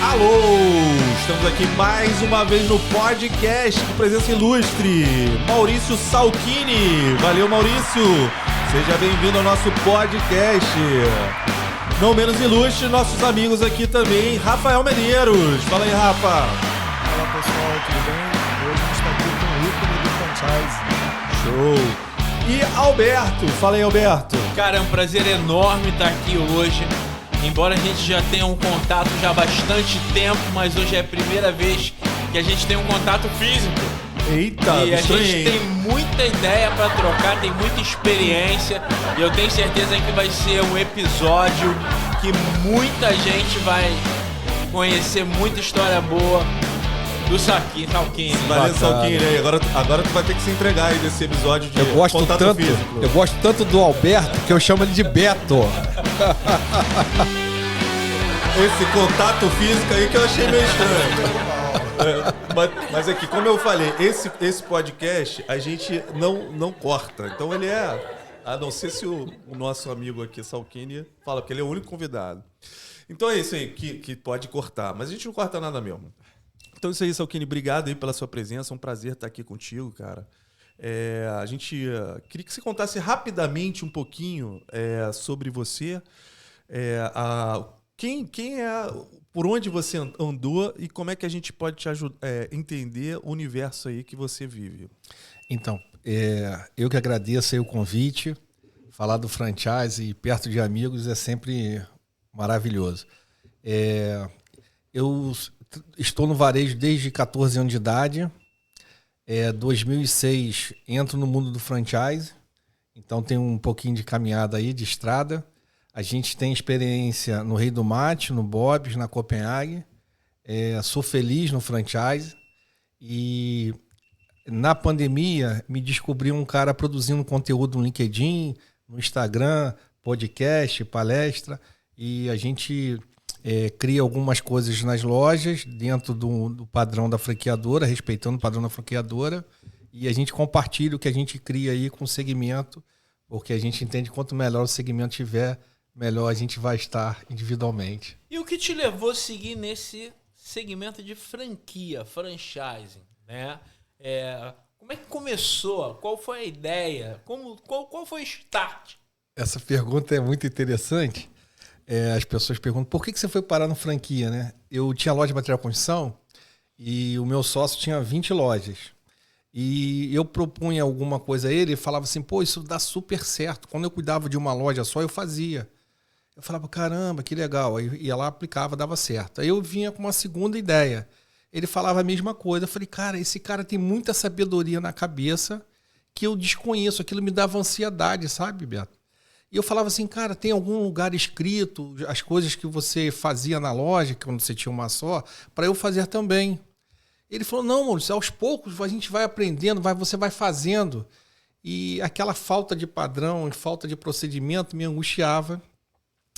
Alô! Estamos aqui mais uma vez no podcast com presença ilustre, Maurício Salchini. Valeu, Maurício! Seja bem-vindo ao nosso podcast. Não menos ilustre, nossos amigos aqui também, Rafael Medeiros. Fala aí, Rafa! Fala, pessoal, tudo bem? Hoje a gente está aqui com o ícone do franchise. Show! E Alberto. Fala aí, Alberto! Cara, é um prazer enorme estar aqui hoje. Embora a gente já tenha um contato já há bastante tempo, mas hoje é a primeira vez que a gente tem um contato físico. Eita, e a gente tem muita ideia para trocar, tem muita experiência. E eu tenho certeza que vai ser um episódio que muita gente vai conhecer muita história boa do Salchini. Valeu, Salchini. Agora tu vai ter que se entregar aí nesse episódio de contato físico. Eu gosto tanto do Alberto que eu chamo ele de Beto. Esse contato físico aí que eu achei meio estranho. Mas aqui, como eu falei, esse podcast a gente não corta. Então ele a não ser se o nosso amigo aqui, Salchini, fala que ele é o único convidado. Então é isso aí que pode cortar. Mas a gente não corta nada mesmo. Então é isso aí, Salchini. Obrigado aí pela sua presença. É um prazer estar aqui contigo, cara. A gente queria que você contasse rapidamente um pouquinho sobre você. Quem é, por onde você andou e como é que a gente pode te ajudar a entender o universo aí que você vive. Então, eu que agradeço aí o convite. Falar do franchise perto de amigos é sempre maravilhoso. Eu estou no varejo desde 14 anos de idade. 2006 entro no mundo do franchise. Então tem um pouquinho de caminhada aí, de estrada. A gente tem experiência no Rei do Mate, no Bob's, na Copenhague. Sou feliz no franchise. E na pandemia me descobri um cara produzindo conteúdo no LinkedIn, no Instagram, podcast, palestra. E a gente cria algumas coisas nas lojas, dentro do padrão da franqueadora, respeitando o padrão da franqueadora. E a gente compartilha o que a gente cria aí com o segmento, porque a gente entende que quanto melhor o segmento tiver, melhor a gente vai estar individualmente. E o que te levou a seguir nesse segmento de franquia, franchising, né? Como é que começou? Qual foi a ideia? Qual foi o start? Essa pergunta é muito interessante. As pessoas perguntam, por que você foi parar no franquia, né? Eu tinha loja de material de construção e o meu sócio tinha 20 lojas. E eu propunha alguma coisa a ele e falava assim, pô, isso dá super certo. Quando eu cuidava de uma loja só, eu fazia. Eu falava, caramba, que legal. Aí ia lá, aplicava, dava certo. Aí eu vinha com uma segunda ideia. Ele falava a mesma coisa. Eu falei, cara, esse cara tem muita sabedoria na cabeça que eu desconheço. Aquilo me dava ansiedade, sabe, Beto? E eu falava assim, cara, tem algum lugar escrito as coisas que você fazia na loja, quando você tinha uma só, para eu fazer também. Ele falou, não, Maurício, aos poucos a gente vai aprendendo, você vai fazendo. E aquela falta de padrão e falta de procedimento me angustiava.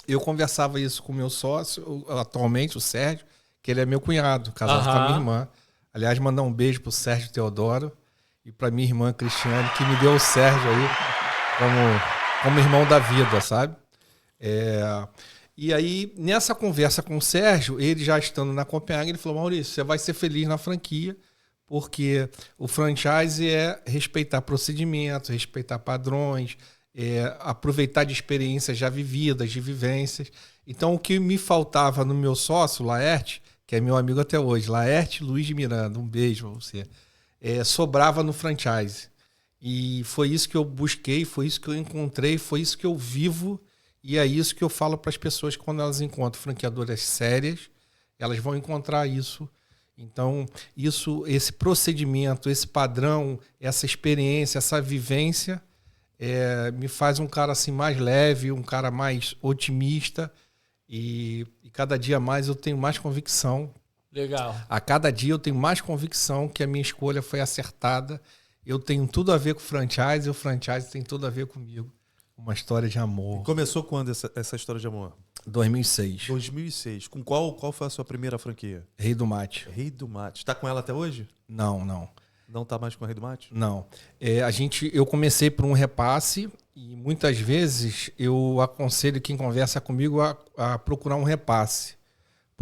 Eu conversava isso com o meu sócio, atualmente, o Sérgio, que ele é meu cunhado, casado com a minha irmã. Aliás, mandar um beijo pro Sérgio Teodoro e pra minha irmã Cristiane, que me deu o Sérgio aí como irmão da vida, sabe? E aí, nessa conversa com o Sérgio, ele já estando na Copenhague, ele falou, Maurício, você vai ser feliz na franquia, porque o franchise é respeitar procedimentos, respeitar padrões, aproveitar de experiências já vividas, de vivências. Então, o que me faltava no meu sócio, Laerte, que é meu amigo até hoje, Laerte Luiz de Miranda, um beijo pra você, sobrava no franchise. E foi isso que eu busquei, foi isso que eu encontrei, foi isso que eu vivo. E é isso que eu falo para as pessoas quando elas encontram franqueadoras sérias, elas vão encontrar isso. Então, esse procedimento, esse padrão, essa experiência, essa vivência, me faz um cara assim mais leve, um cara mais otimista. E cada dia mais eu tenho mais convicção. Legal. A cada dia eu tenho mais convicção que a minha escolha foi acertada. Eu tenho tudo a ver com o franchise e o franchise tem tudo a ver comigo. Uma história de amor. E começou quando essa história de amor? 2006. 2006. Com qual foi a sua primeira franquia? Rei do Mate. Rei do Mate. Tá com ela até hoje? Não. Não tá mais com a Rei do Mate? Não. Eu comecei por um repasse e muitas vezes eu aconselho quem conversa comigo a procurar um repasse.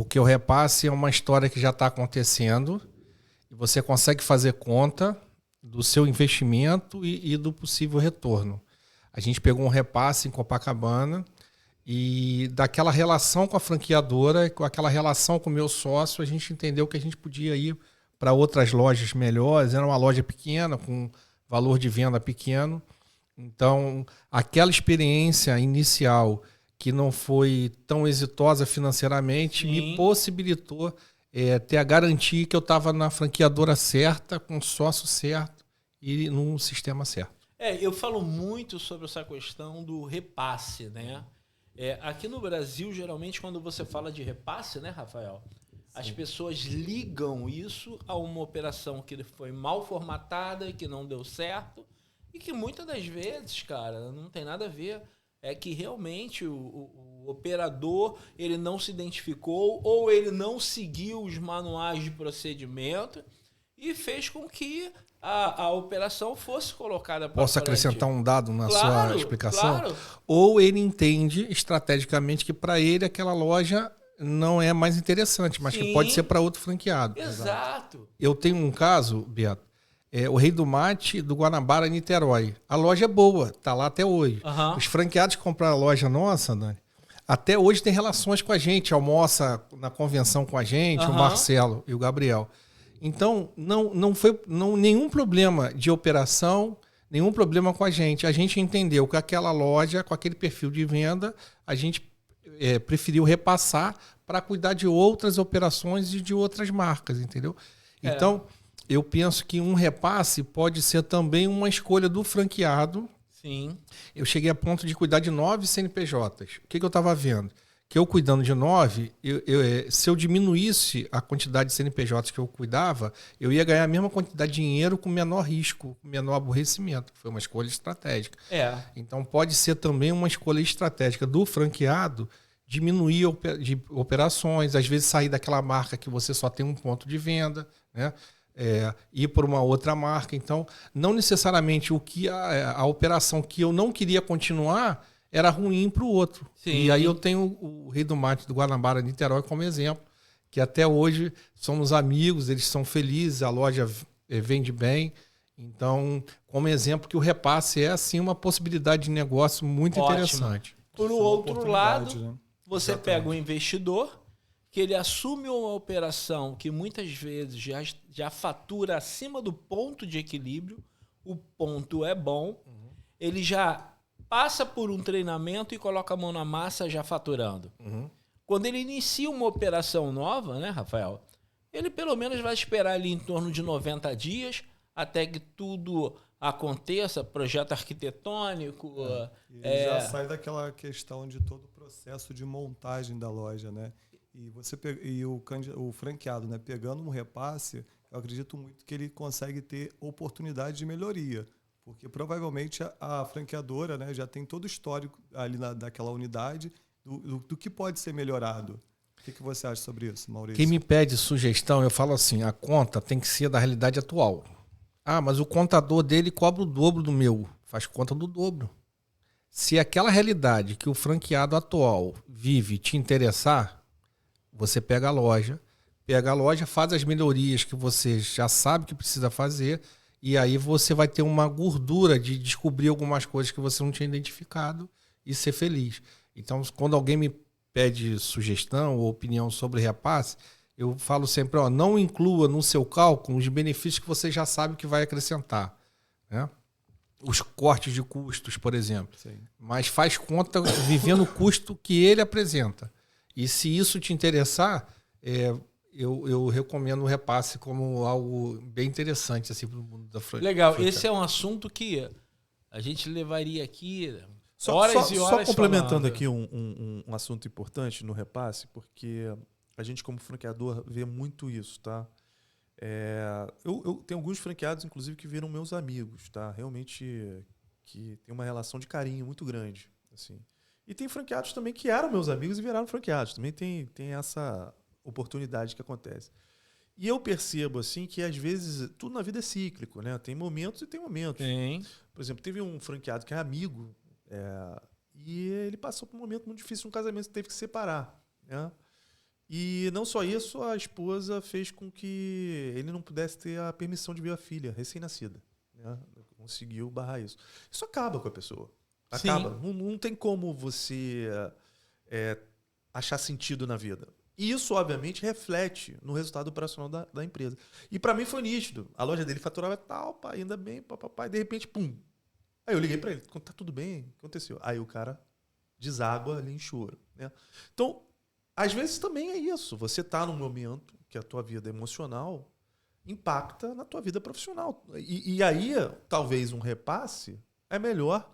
Porque o repasse é uma história que já está acontecendo e você consegue fazer conta do seu investimento e do possível retorno. A gente pegou um repasse em Copacabana e daquela relação com a franqueadora, com aquela relação com o meu sócio, a gente entendeu que a gente podia ir para outras lojas melhores. Era uma loja pequena, com valor de venda pequeno. Então, aquela experiência inicial que não foi tão exitosa financeiramente, me possibilitou ter a garantia que eu estava na franqueadora certa, com o sócio certo e num sistema certo. Eu falo muito sobre essa questão do repasse, né? Aqui no Brasil, geralmente, quando você fala de repasse, né, Rafael? As pessoas ligam isso a uma operação que foi mal formatada, que não deu certo, e que muitas das vezes, cara, não tem nada a ver. É que realmente o operador ele não se identificou ou ele não seguiu os manuais de procedimento e fez com que a operação fosse colocada para Posso acrescentar um dado na Claro, sua explicação? claro. Ou ele entende estrategicamente que para ele aquela loja não é mais interessante, mas que Sim. pode ser para outro franqueado. Exato. Eu tenho um caso, Beto, o Rei do Mate do Guanabara, Niterói. A loja é boa, tá lá até hoje. Uhum. Os franqueados que compraram a loja nossa, Dani, até hoje tem relações com a gente, almoça na convenção com a gente, o Marcelo e o Gabriel. Então, não foi nenhum problema de operação, nenhum problema com a gente. A gente entendeu que aquela loja, com aquele perfil de venda, a gente preferiu repassar para cuidar de outras operações e de outras marcas, entendeu? Então, eu penso que um repasse pode ser também uma escolha do franqueado. Sim. Eu cheguei a ponto de cuidar de 9 CNPJs. O que eu estava vendo? Que eu cuidando de 9, se eu diminuísse a quantidade de CNPJs que eu cuidava, eu ia ganhar a mesma quantidade de dinheiro com menor risco, com menor aborrecimento. Foi uma escolha estratégica. Então pode ser também uma escolha estratégica do franqueado diminuir de operações, às vezes sair daquela marca que você só tem um ponto de venda, né? Ir por uma outra marca. Então, não necessariamente a operação que eu não queria continuar era ruim para o outro. Sim. E aí eu tenho o Rei do Mate do Guanabara, Niterói, como exemplo, que até hoje somos amigos, eles são felizes, a loja vende bem. Então, como exemplo, que o repasse é, assim, uma possibilidade de negócio muito interessante. Por outro lado, né? você pega um investidor que ele assume uma operação que muitas vezes já fatura acima do ponto de equilíbrio, o ponto é bom, ele já passa por um treinamento e coloca a mão na massa já faturando. Quando ele inicia uma operação nova, né, Rafael? Ele pelo menos vai esperar ali em torno de 90 dias até que tudo aconteça, projeto arquitetônico. Ele já sai daquela questão de todo o processo de montagem da loja, né? E o franqueado, né, pegando um repasse, eu acredito muito que ele consegue ter oportunidade de melhoria, porque provavelmente a franqueadora, né, já tem todo o histórico ali daquela unidade do que pode ser melhorado. O que você acha sobre isso, Maurício? Quem me pede sugestão, eu falo assim, a conta tem que ser da realidade atual. Ah, mas o contador dele cobra o dobro do meu. Faz conta do dobro. Se aquela realidade que o franqueado atual vive te interessar, você pega a loja, faz as melhorias que você já sabe que precisa fazer, e aí você vai ter uma gordura de descobrir algumas coisas que você não tinha identificado e ser feliz. Então, quando alguém me pede sugestão ou opinião sobre repasse, eu falo sempre, não inclua no seu cálculo os benefícios que você já sabe que vai acrescentar, né? Os cortes de custos, por exemplo. Sim. Mas faz conta vivendo o custo que ele apresenta. E se isso te interessar, eu recomendo o repasse como algo bem interessante assim, para o mundo da franquia. Legal, esse é um assunto que a gente levaria aqui horas e horas. Só complementando falando. aqui um assunto importante no repasse, porque a gente como franqueador vê muito isso, tá? Eu tenho alguns franqueados, inclusive, que viram meus amigos, tá? Realmente que tem uma relação de carinho muito grande, assim. E tem franqueados também que eram meus amigos e viraram franqueados. Também tem essa oportunidade que acontece. E eu percebo, assim, que às vezes tudo na vida é cíclico, né? Tem momentos e tem momentos. Sim. Por exemplo, teve um franqueado que é amigo e ele passou por um momento muito difícil, um casamento que teve que separar, né? E não só isso, a esposa fez com que ele não pudesse ter a permissão de ver a filha recém-nascida. Né? Conseguiu barrar isso. Isso acaba com a pessoa. Acaba. Não tem como você achar sentido na vida. E isso, obviamente, reflete no resultado operacional da empresa. E para mim foi nítido. A loja dele faturava tal, pá, ainda bem, papai. De repente, pum. Aí eu liguei para ele. Tá tudo bem? O que aconteceu? Aí o cara deságua ali em choro. Né? Então, às vezes também é isso. Você tá num momento que a tua vida emocional impacta na tua vida profissional. E aí, talvez um repasse é melhor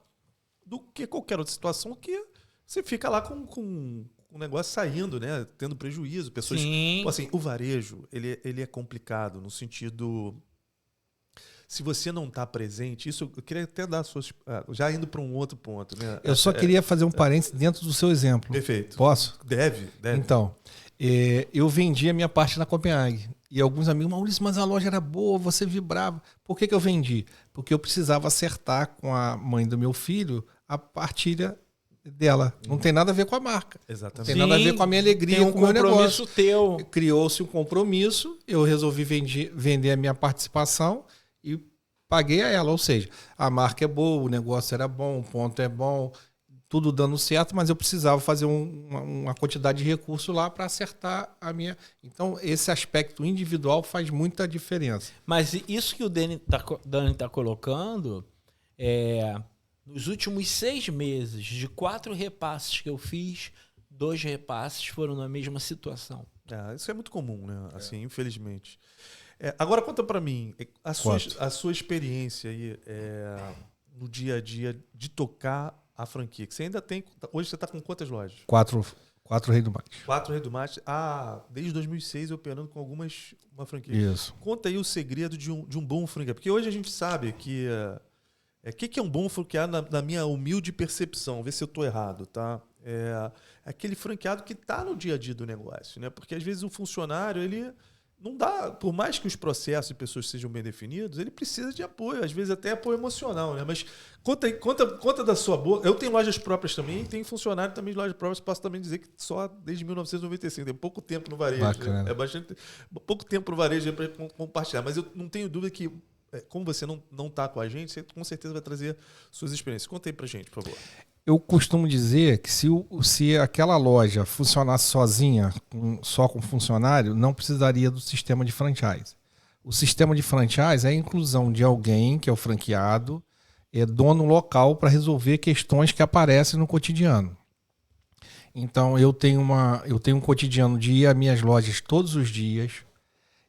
do que qualquer outra situação que você fica lá com o negócio saindo, né? Tendo prejuízo. Pessoas. Pô, assim, o varejo, ele é complicado no sentido. Se você não está presente, isso eu queria até dar suas. Já indo para um outro ponto, né? Eu só queria fazer um parênteses dentro do seu exemplo. Perfeito. Posso? Deve. Então, eu vendi a minha parte na Copenhague. E alguns amigos, Maurício, mas a loja era boa, você vibrava. Por que eu vendi? Porque eu precisava acertar com a mãe do meu filho a partilha dela. Não tem nada a ver com a marca. Exatamente. Tem nada a ver com a minha alegria, com o meu negócio. Teu. Criou-se um compromisso, eu resolvi vender a minha participação e paguei a ela. Ou seja, a marca é boa, o negócio era bom, o ponto é bom, tudo dando certo, mas eu precisava fazer uma quantidade de recursos lá para acertar a minha... Então, esse aspecto individual faz muita diferença. Mas isso que o Dani está colocando, nos últimos 6 meses, de 4 repasses que eu fiz, 2 repasses foram na mesma situação. Isso é muito comum, né? Assim, infelizmente. Agora, conta para mim, a sua experiência aí no dia a dia de tocar a franquia, que você ainda tem... Hoje você está com quantas lojas? 4 Rei do Mate. 4 Rei do Mate. Desde 2006 operando com uma franquia. Isso. Conta aí o segredo de um bom franqueado. Porque hoje a gente sabe que... O que é um bom franqueado na minha humilde percepção? Vê se eu estou errado, tá? É aquele franqueado que está no dia a dia do negócio, né? Porque às vezes o funcionário, ele... Não dá, por mais que os processos e pessoas sejam bem definidos, ele precisa de apoio, às vezes até apoio emocional, né? Mas conta da sua boca. Eu tenho lojas próprias também, tenho funcionário também de lojas próprias, posso também dizer que só desde 1995, tem pouco tempo no varejo. Bacana. É bastante pouco tempo no varejo para compartilhar, mas eu não tenho dúvida que, como você não está com a gente, você com certeza vai trazer suas experiências. Conta aí pra gente, por favor. Eu costumo dizer que se aquela loja funcionasse sozinha, só com funcionário, não precisaria do sistema de franchise. O sistema de franchise é a inclusão de alguém, que é o franqueado, dono local, para resolver questões que aparecem no cotidiano. Então, eu tenho um cotidiano de ir às minhas lojas todos os dias.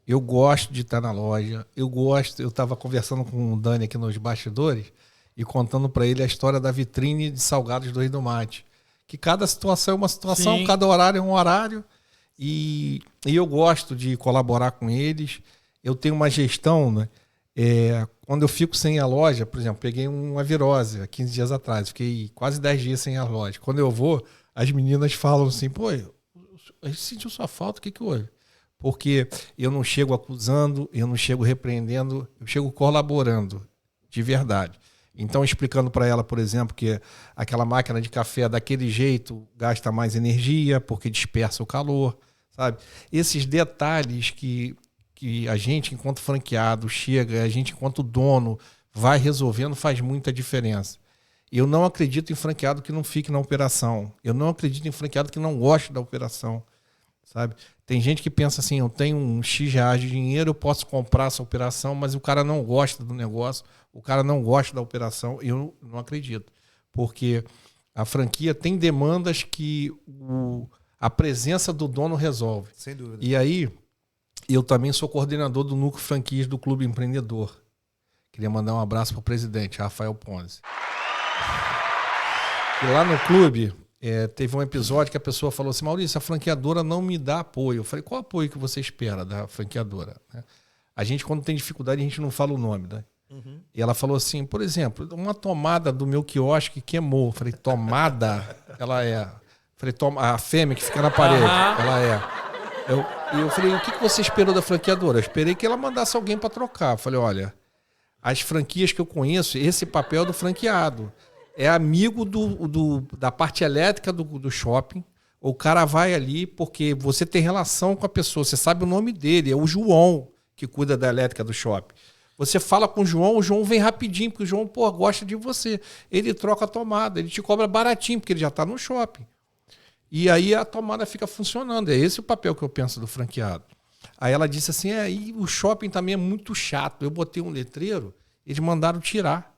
Eu gosto de estar na loja. Eu estava conversando com o Dani aqui nos bastidores, e contando para ele a história da vitrine de salgados do Rei do Mate. Que cada situação é uma situação, cada horário é um horário. E eu gosto de colaborar com eles. Eu tenho uma gestão, né? Quando eu fico sem a loja, por exemplo, peguei uma virose há 15 dias atrás, fiquei quase 10 dias sem a loja. Quando eu vou, as meninas falam assim, pô, a gente sentiu sua falta, o que houve? Porque eu não chego acusando, eu não chego repreendendo, eu chego colaborando, de verdade. Então, explicando para ela, por exemplo, que aquela máquina de café daquele jeito gasta mais energia porque dispersa o calor, sabe? Esses detalhes que a gente, enquanto franqueado, chega, a gente, enquanto dono, vai resolvendo, faz muita diferença. Eu não acredito em franqueado que não fique na operação. Eu não acredito em franqueado que não goste da operação, sabe? Tem gente que pensa assim, eu tenho um X reais de dinheiro, eu posso comprar essa operação, mas o cara não gosta do negócio, o cara não gosta da operação. Eu não acredito. Porque a franquia tem demandas que a presença do dono resolve. Sem dúvida. E aí, eu também sou coordenador do Núcleo Franquias do Clube Empreendedor. Queria mandar um abraço para o presidente, Rafael Ponzi. E lá no clube... teve um episódio que a pessoa falou assim, Maurício, a franqueadora não me dá apoio. Eu falei, qual apoio que você espera da franqueadora? A gente, quando tem dificuldade, a gente não fala o nome, né? Uhum. E ela falou assim, por exemplo, uma tomada do meu quiosque queimou. Eu falei, tomada? Ela é. Eu falei, a fêmea que fica na parede, ela é. Eu falei, o que você esperou da franqueadora? Eu esperei que ela mandasse alguém para trocar. Eu falei, olha, as franquias que eu conheço, esse papel do franqueado. É amigo da parte elétrica do shopping, O cara vai ali porque você tem relação com a pessoa, você sabe o nome dele, é o João que cuida da elétrica do shopping. Você fala com o João vem rapidinho, porque o João, gosta de você. Ele troca a tomada, ele te cobra baratinho, porque ele já está no shopping. E aí a tomada fica funcionando. É esse o papel que eu penso do franqueado. Aí ela disse assim, e o shopping também é muito chato. Eu botei um letreiro, eles mandaram tirar.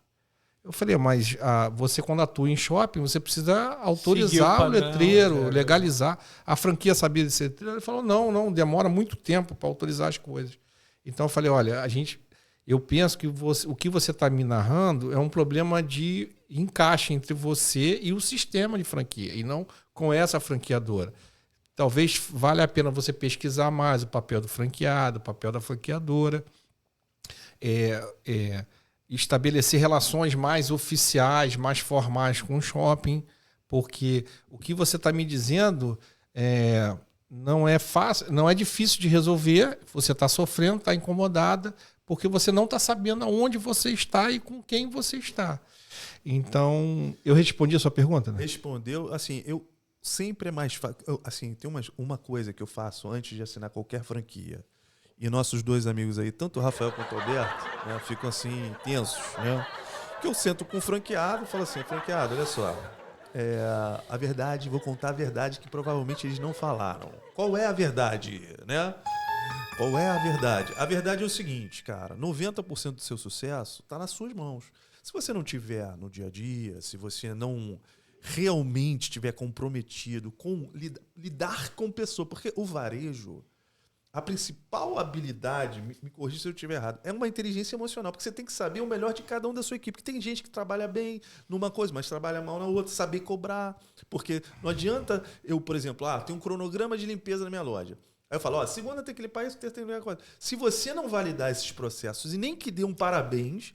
Eu falei, mas você quando atua em shopping, você precisa autorizar o letreiro, legalizar. A franquia sabia desse letreiro? Ele falou, não, demora muito tempo para autorizar as coisas. Então eu falei, olha, eu penso que o que você está me narrando é um problema de encaixe entre você e o sistema de franquia, e não com essa franqueadora. Talvez valha a pena você pesquisar mais o papel do franqueado, o papel da franqueadora, estabelecer relações mais oficiais, mais formais com o shopping, porque o que você está me dizendo não é fácil, não é difícil de resolver. Você está sofrendo, está incomodada, porque você não está sabendo aonde você está e com quem você está. Então, eu respondi a sua pergunta, né? Respondeu. Assim, eu sempre é mais fácil. Assim, tem uma coisa que eu faço antes de assinar qualquer franquia. E nossos dois amigos aí, tanto o Rafael quanto o Alberto, né, ficam assim, tensos, né? Que eu sento com o franqueado e falo assim, franqueado, olha só, a verdade, vou contar a verdade que provavelmente eles não falaram. Qual é a verdade, né? Qual é a verdade? A verdade é o seguinte, cara, 90% do seu sucesso está nas suas mãos. Se você não tiver no dia a dia, se você não realmente estiver comprometido com lidar com pessoa, porque o varejo, a principal habilidade, me corrija se eu estiver errado, é uma inteligência emocional, porque você tem que saber o melhor de cada um da sua equipe. Porque tem gente que trabalha bem numa coisa, mas trabalha mal na outra, saber cobrar. Porque não adianta eu, por exemplo, tem um cronograma de limpeza na minha loja. Aí eu falo, segunda tem que limpar isso, terça tem que limpar isso. Se você não validar esses processos e nem que dê um parabéns,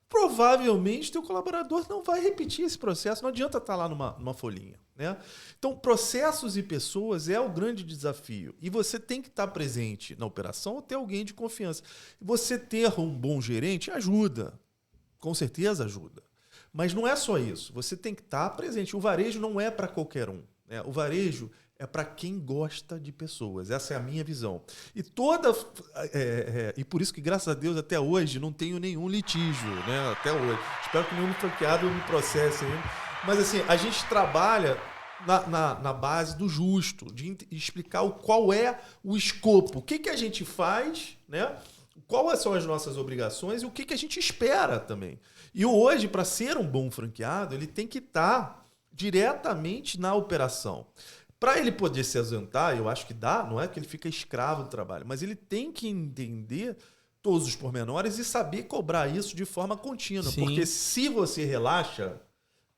provavelmente teu colaborador não vai repetir esse processo. Não adianta estar lá numa folhinha, né? Então, processos e pessoas é o grande desafio. E você tem que estar presente na operação ou ter alguém de confiança. Você ter um bom gerente ajuda. Com certeza ajuda. Mas não é só isso. Você tem que estar presente. O varejo não é para qualquer um, né? O varejo é para quem gosta de pessoas. Essa é a minha visão. E e por isso que, graças a Deus, até hoje não tenho nenhum litígio, né? Até hoje. Espero que nenhum franqueado me processe ainda. Mas assim, a gente trabalha na base do justo, de explicar qual é o escopo, o que a gente faz, né? Quais são as nossas obrigações e o que a gente espera também. E hoje, para ser um bom franqueado, ele tem que estar diretamente na operação. Para ele poder se ausentar, eu acho que dá, não é que ele fica escravo do trabalho, mas ele tem que entender todos os pormenores e saber cobrar isso de forma contínua. Sim. Porque se você relaxa,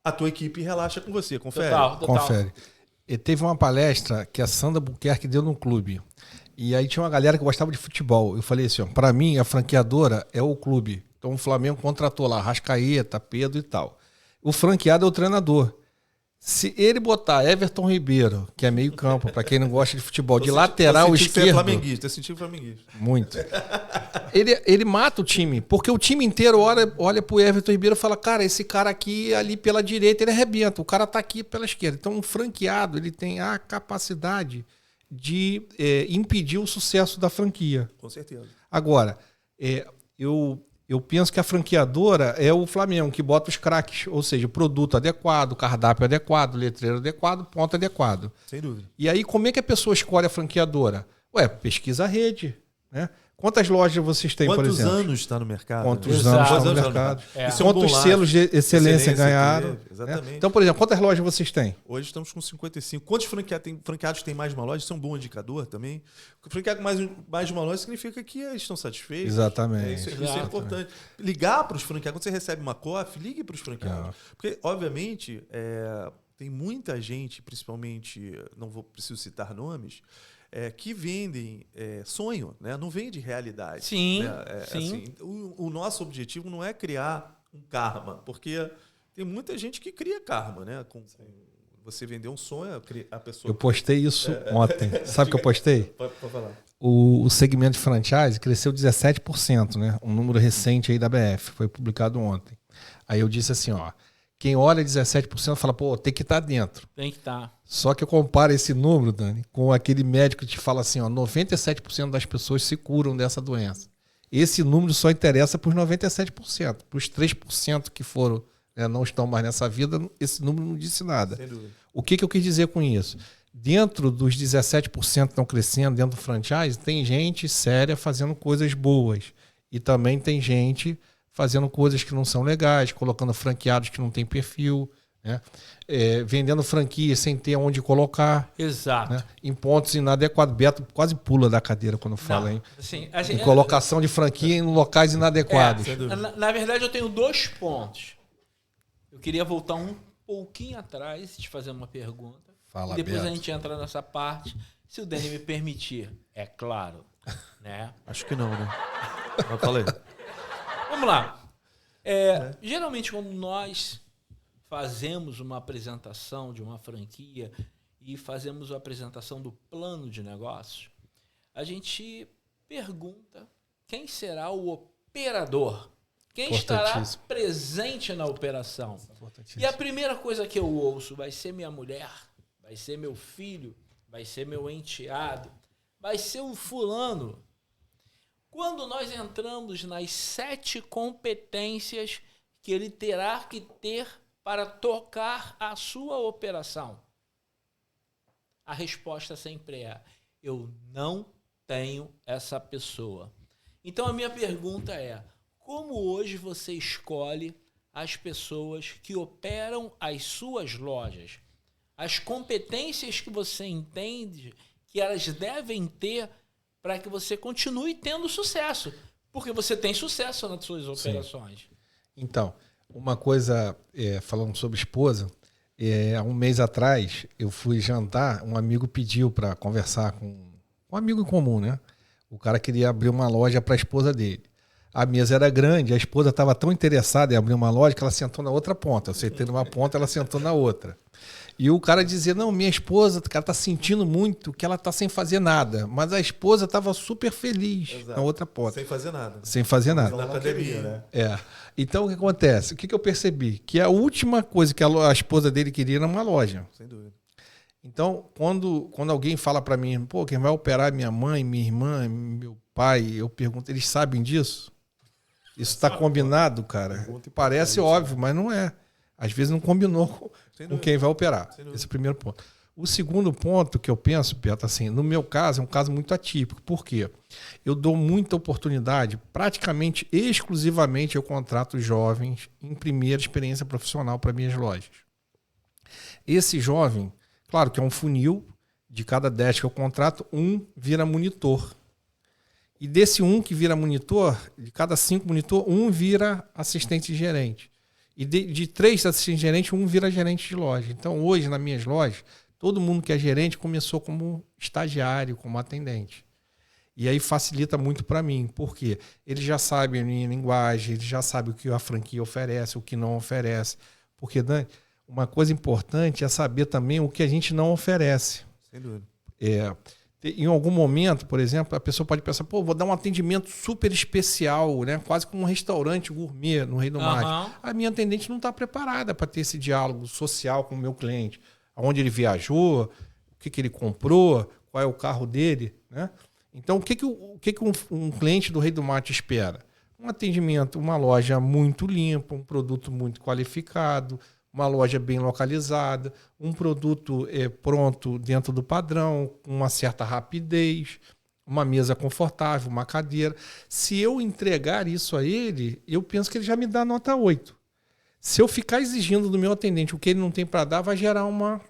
a tua equipe relaxa com você. Confere? Total. Confere. E teve uma palestra que a Sandra Buquerque deu num clube. E aí tinha uma galera que gostava de futebol. Eu falei assim, para mim, a franqueadora é o clube. Então o Flamengo contratou lá Rascaeta, Pedro e tal. O franqueado é o treinador. Se ele botar Everton Ribeiro, que é meio campo, para quem não gosta de futebol, de lateral esquerdo... Eu senti flamenguista. Muito. Ele mata o time, porque o time inteiro olha pro Everton Ribeiro e fala, cara, esse cara aqui, ali pela direita, ele arrebenta. O cara tá aqui pela esquerda. Então, um franqueado, ele tem a capacidade de impedir o sucesso da franquia. Com certeza. Agora, eu penso que a franqueadora é o Flamengo, que bota os craques, ou seja, produto adequado, cardápio adequado, letreiro adequado, ponto adequado. Sem dúvida. E aí, como é que a pessoa escolhe a franqueadora? Pesquisa a rede, né? Quantas lojas vocês têm, por exemplo? Quantos anos está no mercado? Quantos anos está no mercado? Quantos selos de excelência ganharam? Exatamente. Né? Então, por exemplo, quantas lojas vocês têm? Hoje estamos com 55. Quantos franqueados têm mais de uma loja? Isso é um bom indicador também. O franqueado com mais de uma loja significa que eles estão satisfeitos. Exatamente. Isso é importante. Ligar para os franqueados. Quando você recebe uma COF, ligue para os franqueados. Porque, obviamente, tem muita gente, principalmente, preciso citar nomes, que vendem sonho, né? Não vende realidade. Sim, né? sim. Assim, o nosso objetivo não é criar um karma, porque tem muita gente que cria karma, né? Você vender um sonho, a pessoa... Eu postei isso ontem. Sabe o que eu postei? Pode falar. O segmento de franchise cresceu 17%, né? Um número recente aí da BF, foi publicado ontem. Aí eu disse assim, Quem olha 17% fala, pô, tem que estar dentro. Tem que estar. Só que eu comparo esse número, Dani, com aquele médico que te fala assim, ó, 97% das pessoas se curam dessa doença. Esse número só interessa para os 97%. Para os 3% que foram, né, não estão mais nessa vida, esse número não disse nada. Sem dúvida. O que eu quis dizer com isso? Dentro dos 17% que estão crescendo, dentro do franchise, tem gente séria fazendo coisas boas. E também tem gente fazendo coisas que não são legais, colocando franqueados que não têm perfil, né? Vendendo franquias sem ter onde colocar. Exato. Né? Em pontos inadequados. Beto quase pula da cadeira quando fala, hein? Assim, em colocação de franquia em locais inadequados. Na verdade, eu tenho 2 pontos. Eu queria voltar um pouquinho atrás e te fazer uma pergunta. Fala, depois Beto. a gente entra nessa parte, se o Dani me permitir. É claro. Né? Acho que não, né? Mas fala aí. Vamos lá. Geralmente, quando nós fazemos uma apresentação de uma franquia e fazemos a apresentação do plano de negócios, a gente pergunta quem será o operador, quem estará presente na operação. E a primeira coisa que eu ouço vai ser minha mulher, vai ser meu filho, vai ser meu enteado, vai ser o fulano. Quando nós entramos nas 7 competências que ele terá que ter para tocar a sua operação, a resposta sempre é: eu não tenho essa pessoa. Então a minha pergunta é: como hoje você escolhe as pessoas que operam as suas lojas? As competências que você entende que elas devem ter para que você continue tendo sucesso. Porque você tem sucesso nas suas operações. Sim. Então, uma coisa, falando sobre esposa, há um mês atrás eu fui jantar, um amigo pediu para conversar com um amigo em comum, né? O cara queria abrir uma loja para a esposa dele. A mesa era grande, a esposa estava tão interessada em abrir uma loja que ela sentou na outra ponta. Eu sentei numa ponta, ela sentou na outra. E o cara dizia, não, minha esposa, o cara tá sentindo muito que ela tá sem fazer nada. Mas a esposa estava super feliz. Exato. Na outra ponta. Sem fazer nada. Sem fazer nada. Na academia, né? Então, o que acontece? O que eu percebi? Que a última coisa que a esposa dele queria era uma loja. Sem dúvida. Então, quando alguém fala para mim, pô, quem vai operar é minha mãe, minha irmã, meu pai, eu pergunto, eles sabem disso? Isso está combinado, cara? Parece óbvio, mas não é. Às vezes não combinou com quem vai operar. Esse é o primeiro ponto. O segundo ponto que eu penso, Beto, assim, no meu caso, é um caso muito atípico. Por quê? Eu dou muita oportunidade, praticamente exclusivamente eu contrato jovens em primeira experiência profissional para minhas lojas. Esse jovem, claro que é um funil, de cada 10 que eu contrato, 1 vira monitor. E desse 1 que vira monitor, de cada 5 monitor, 1 vira assistente de gerente. E de 3 assistentes de gerente, 1 vira gerente de loja. Então, hoje, nas minhas lojas, todo mundo que é gerente começou como estagiário, como atendente. E aí facilita muito para mim. Por quê? Eles já sabem a minha linguagem, eles já sabem o que a franquia oferece, o que não oferece. Porque, Dani, uma coisa importante é saber também o que a gente não oferece. Sem dúvida. Em algum momento, por exemplo, a pessoa pode pensar, pô, vou dar um atendimento super especial, né? Quase como um restaurante gourmet no Rei do Mar. A minha atendente não está preparada para ter esse diálogo social com o meu cliente. Aonde ele viajou, o que ele comprou, qual é o carro dele, né? Então, o que um cliente do Rei do Mar espera? Um atendimento, uma loja muito limpa, um produto muito qualificado, uma loja bem localizada, um produto pronto dentro do padrão, com uma certa rapidez, uma mesa confortável, uma cadeira. Se eu entregar isso a ele, eu penso que ele já me dá nota 8. Se eu ficar exigindo do meu atendente o que ele não tem para dar, vai gerar uma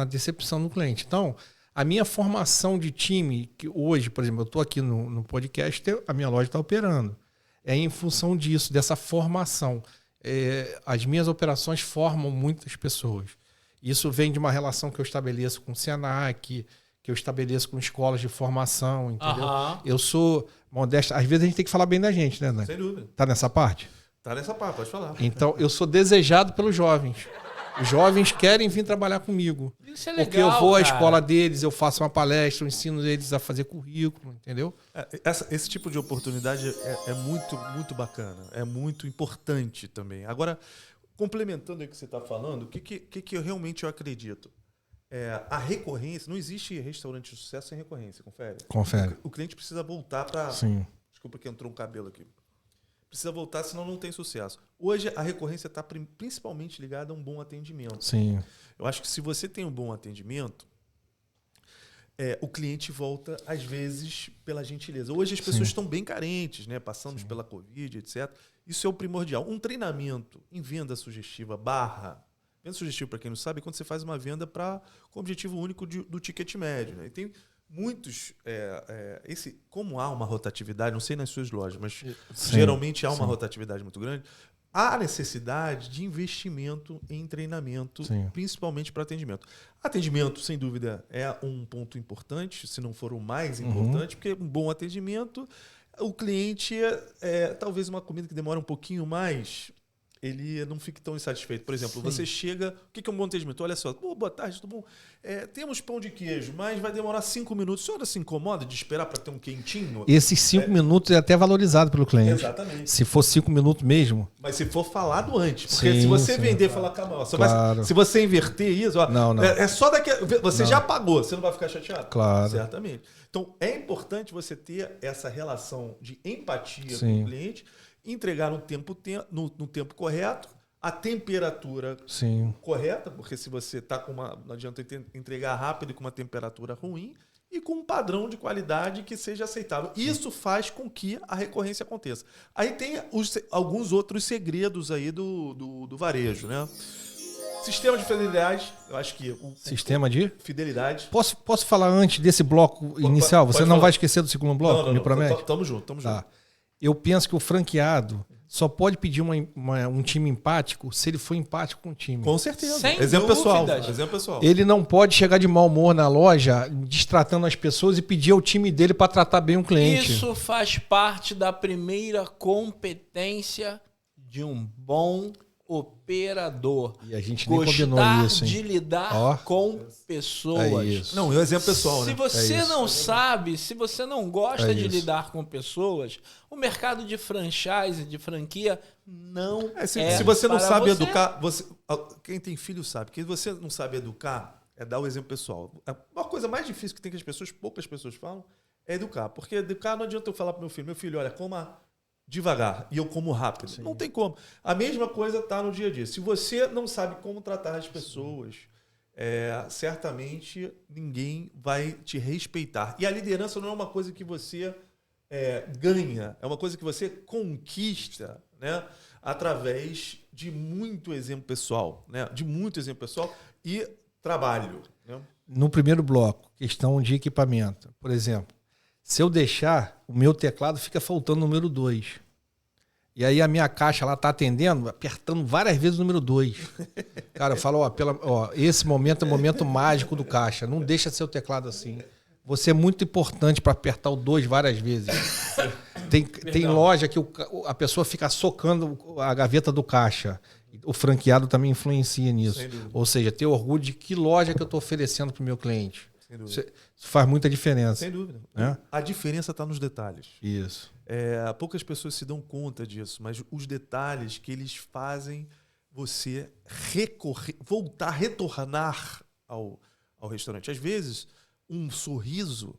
decepção no cliente. Então, a minha formação de time, que hoje, por exemplo, eu estou aqui no podcast, a minha loja está operando. É em função disso, dessa formação. As minhas operações formam muitas pessoas. Isso vem de uma relação que eu estabeleço com o Senac, que eu estabeleço com escolas de formação, entendeu? Eu sou modesto. Às vezes a gente tem que falar bem da gente, né, Dani? Sem dúvida. Tá nessa parte? Tá nessa parte, pode falar. Então, eu sou desejado pelos jovens. Os jovens querem vir trabalhar comigo. Isso é legal, porque eu vou à cara. escola deles, eu faço uma palestra, eu ensino eles a fazer currículo, entendeu? Esse tipo de oportunidade é muito, muito bacana. É muito importante também. Agora, complementando o que você está falando, o que eu realmente acredito? A recorrência, não existe restaurante de sucesso sem recorrência, confere? Confere. O cliente precisa voltar para... Sim. Desculpa que entrou um cabelo aqui. Precisa voltar, senão não tem sucesso. Hoje, a recorrência está principalmente ligada a um bom atendimento. Sim. Eu acho que se você tem um bom atendimento, o cliente volta, às vezes, pela gentileza. Hoje as pessoas estão bem carentes, né? Passamos pela Covid, etc. Isso é o primordial. Um treinamento em venda sugestiva, venda sugestiva, para quem não sabe, é quando você faz uma venda com o objetivo único do ticket médio. Né? E tem muitos... como há uma rotatividade, não sei nas suas lojas, mas geralmente há uma rotatividade muito grande, há necessidade de investimento em treinamento, principalmente para atendimento. Atendimento, sem dúvida, é um ponto importante, se não for o mais importante, porque um bom atendimento, o cliente, talvez uma comida que demora um pouquinho mais, ele não fique tão insatisfeito. Por exemplo, você chega... O que é um bom atendimento? Olha só, boa tarde, tudo bom? Temos pão de queijo, mas vai demorar 5 minutos. A senhora se incomoda de esperar para ter um quentinho? Esses 5 minutos é até valorizado pelo cliente. Exatamente. Se for 5 minutos mesmo. Mas se for falado antes. Porque se você vender e falar, calma, se você inverter isso... Ó, não. É só daqui... Você já pagou, você não vai ficar chateado? Claro. Certamente. Então, é importante você ter essa relação de empatia com o cliente, entregar no tempo correto, a temperatura correta, porque se você está com uma... Não adianta entregar rápido e com uma temperatura ruim, e com um padrão de qualidade que seja aceitável. Isso faz com que a recorrência aconteça. Aí tem alguns outros segredos aí do varejo, né? Sistema de fidelidade, eu acho que... Sistema de? Fidelidade. Posso falar antes desse bloco inicial? Você não vai esquecer do segundo bloco? Me promete? Tamo junto. Eu penso que o franqueado só pode pedir um time empático se ele for empático com o time. Com certeza. Sem Exemplo pessoal. Ele não pode chegar de mau humor na loja, destratando as pessoas e pedir ao time dele para tratar bem o cliente. Isso faz parte da primeira competência de um bom operador. E a gente nem combinou isso, hein? De lidar com pessoas. É isso. Não, é um exemplo pessoal, Se né? você não sabe, se você não gosta de lidar com pessoas, o mercado de franchise, de franquia, não se você não sabe você. educar... Quem tem filho sabe. Quem você não sabe educar é dar o exemplo pessoal. Uma coisa mais difícil que tem que poucas pessoas falam, é educar. Porque educar não adianta eu falar para meu filho, olha, coma devagar e eu como rápido. Não tem como. A mesma coisa está no dia a dia. Se você não sabe como tratar as pessoas, certamente ninguém vai te respeitar. E a liderança não é uma coisa que você ganha, é uma coisa que você conquista, né, através de muito exemplo pessoal, né, e trabalho. Né? No primeiro bloco, questão de equipamento. Por exemplo, se eu deixar, o meu teclado fica faltando o número 2. E aí a minha caixa lá tá atendendo, apertando várias vezes o número 2. Cara, eu falo, esse momento é o momento mágico do caixa. Não deixa seu teclado assim. Você é muito importante para apertar o 2 várias vezes. Tem loja que a pessoa fica socando a gaveta do caixa. O franqueado também influencia nisso. Ou seja, ter orgulho de que loja que eu estou oferecendo para o meu cliente. Isso faz muita diferença. Sem dúvida. Né? A diferença está nos detalhes. Isso. Poucas pessoas se dão conta disso, mas os detalhes que eles fazem você retornar ao restaurante. Às vezes, um sorriso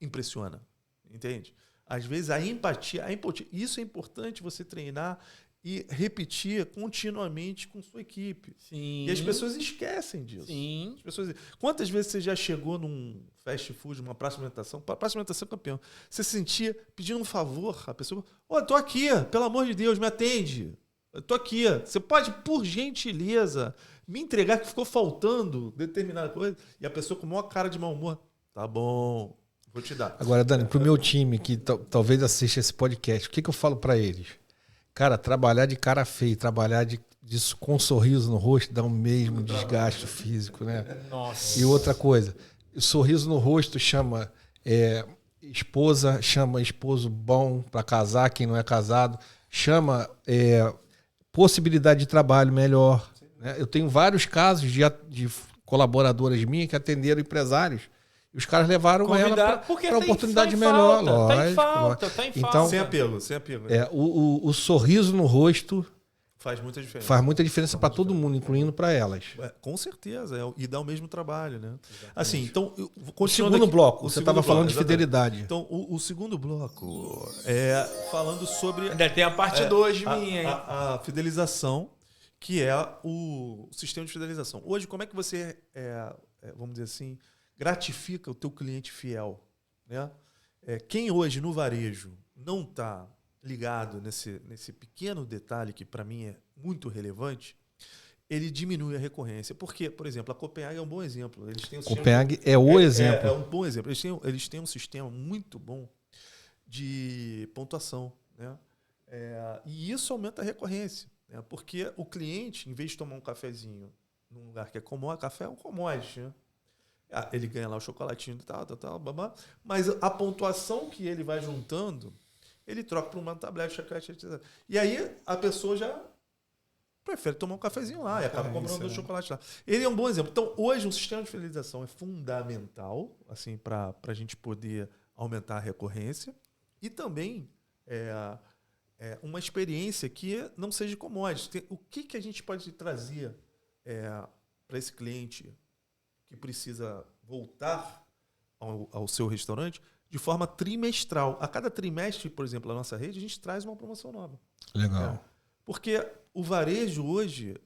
impressiona, entende? Às vezes a empatia, isso é importante você treinar e repetir continuamente com sua equipe. Sim. E as pessoas esquecem disso. Sim. Quantas vezes você já chegou num fast food, numa praça de alimentação, campeão, você se sentia pedindo um favor à pessoa, tô aqui, pelo amor de Deus, me atende. Eu tô aqui. Você pode, por gentileza, me entregar que ficou faltando determinada coisa? E a pessoa com a maior cara de mau humor, tá bom, vou te dar. Agora, Dani, pro meu time que talvez assista esse podcast, o que eu falo para eles? Cara, trabalhar de cara feia, trabalhar com um sorriso no rosto dá o mesmo desgaste físico, né? Nossa. E outra coisa, o sorriso no rosto chama esposa, chama esposo bom para casar, quem não é casado, chama possibilidade de trabalho melhor. Né? Eu tenho vários casos de colaboradoras minhas que atenderam empresários E os caras levaram ela para oportunidade melhor. Tá em falta. Então, sem apelo. O sorriso no rosto faz muita diferença. Faz muita diferença para todo mundo, incluindo para elas. Com certeza. E dá o mesmo trabalho, né? Assim, então, o segundo bloco, você estava falando de fidelidade. Então, o segundo bloco é falando sobre... Ainda tem a parte 2 de mim, hein? A fidelização, que é o sistema de fidelização. Hoje, como é que você, vamos dizer assim, gratifica o teu cliente fiel, né? Quem hoje no varejo não está ligado nesse pequeno detalhe que para mim é muito relevante, ele diminui a recorrência. Porque, por exemplo, a Copenhague é um bom exemplo. Eles têm Copenhague é o exemplo. É um bom exemplo. Eles têm um sistema muito bom de pontuação, né? E isso aumenta a recorrência, né? Porque o cliente, em vez de tomar um cafezinho num lugar que é commodity, café é um commodity, né? Ele ganha lá o chocolatinho e tal, mas a pontuação que ele vai juntando, ele troca por uma tablete, chocolate, etc. E aí a pessoa já prefere tomar um cafezinho lá e acaba comprando o chocolate lá. Ele é um bom exemplo. Então, hoje, um sistema de fidelização é fundamental assim, para a gente poder aumentar a recorrência e também uma experiência que não seja commodity. O que a gente pode trazer para esse cliente que precisa voltar ao seu restaurante de forma trimestral. A cada trimestre, por exemplo, na nossa rede, a gente traz uma promoção nova. Legal. Porque o varejo hoje,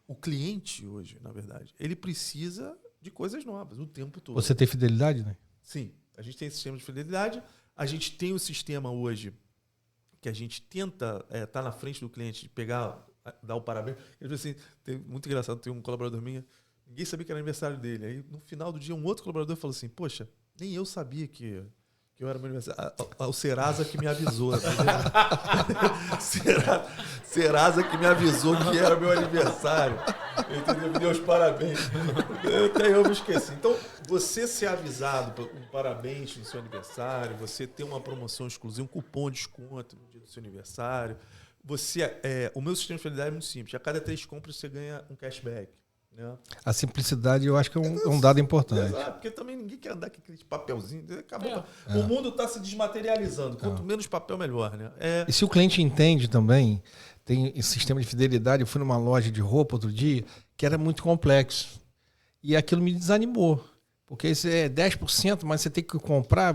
o cliente hoje, na verdade, ele precisa de coisas novas o tempo todo. Você tem fidelidade, né? Sim. A gente tem sistema de fidelidade. A gente tem o sistema hoje que a gente tenta estar na frente do cliente, de pegar, dar o parabéns. Assim, muito engraçado, tem um colaborador minha, ninguém sabia que era aniversário dele. Aí, no final do dia, um outro colaborador falou assim, poxa, nem eu sabia que eu era meu aniversário. O Serasa que me avisou. Serasa que me avisou que era meu aniversário. Entendeu? Me deu os parabéns. Até eu me esqueci. Então, você ser avisado um parabéns no seu aniversário, você ter uma promoção exclusiva, um cupom de desconto no dia do seu aniversário. O meu sistema de fidelidade é muito simples. A cada 3 compras, você ganha um cashback. Né? A simplicidade eu acho que é um dado importante. Exato, porque também ninguém quer andar com aquele papelzinho. Acabou. O mundo está se desmaterializando. Quanto menos papel, melhor. Né? E se o cliente entende também, tem esse sistema de fidelidade. Eu fui numa loja de roupa outro dia que era muito complexo. E aquilo me desanimou. Porque isso é 10%, mas você tem que comprar.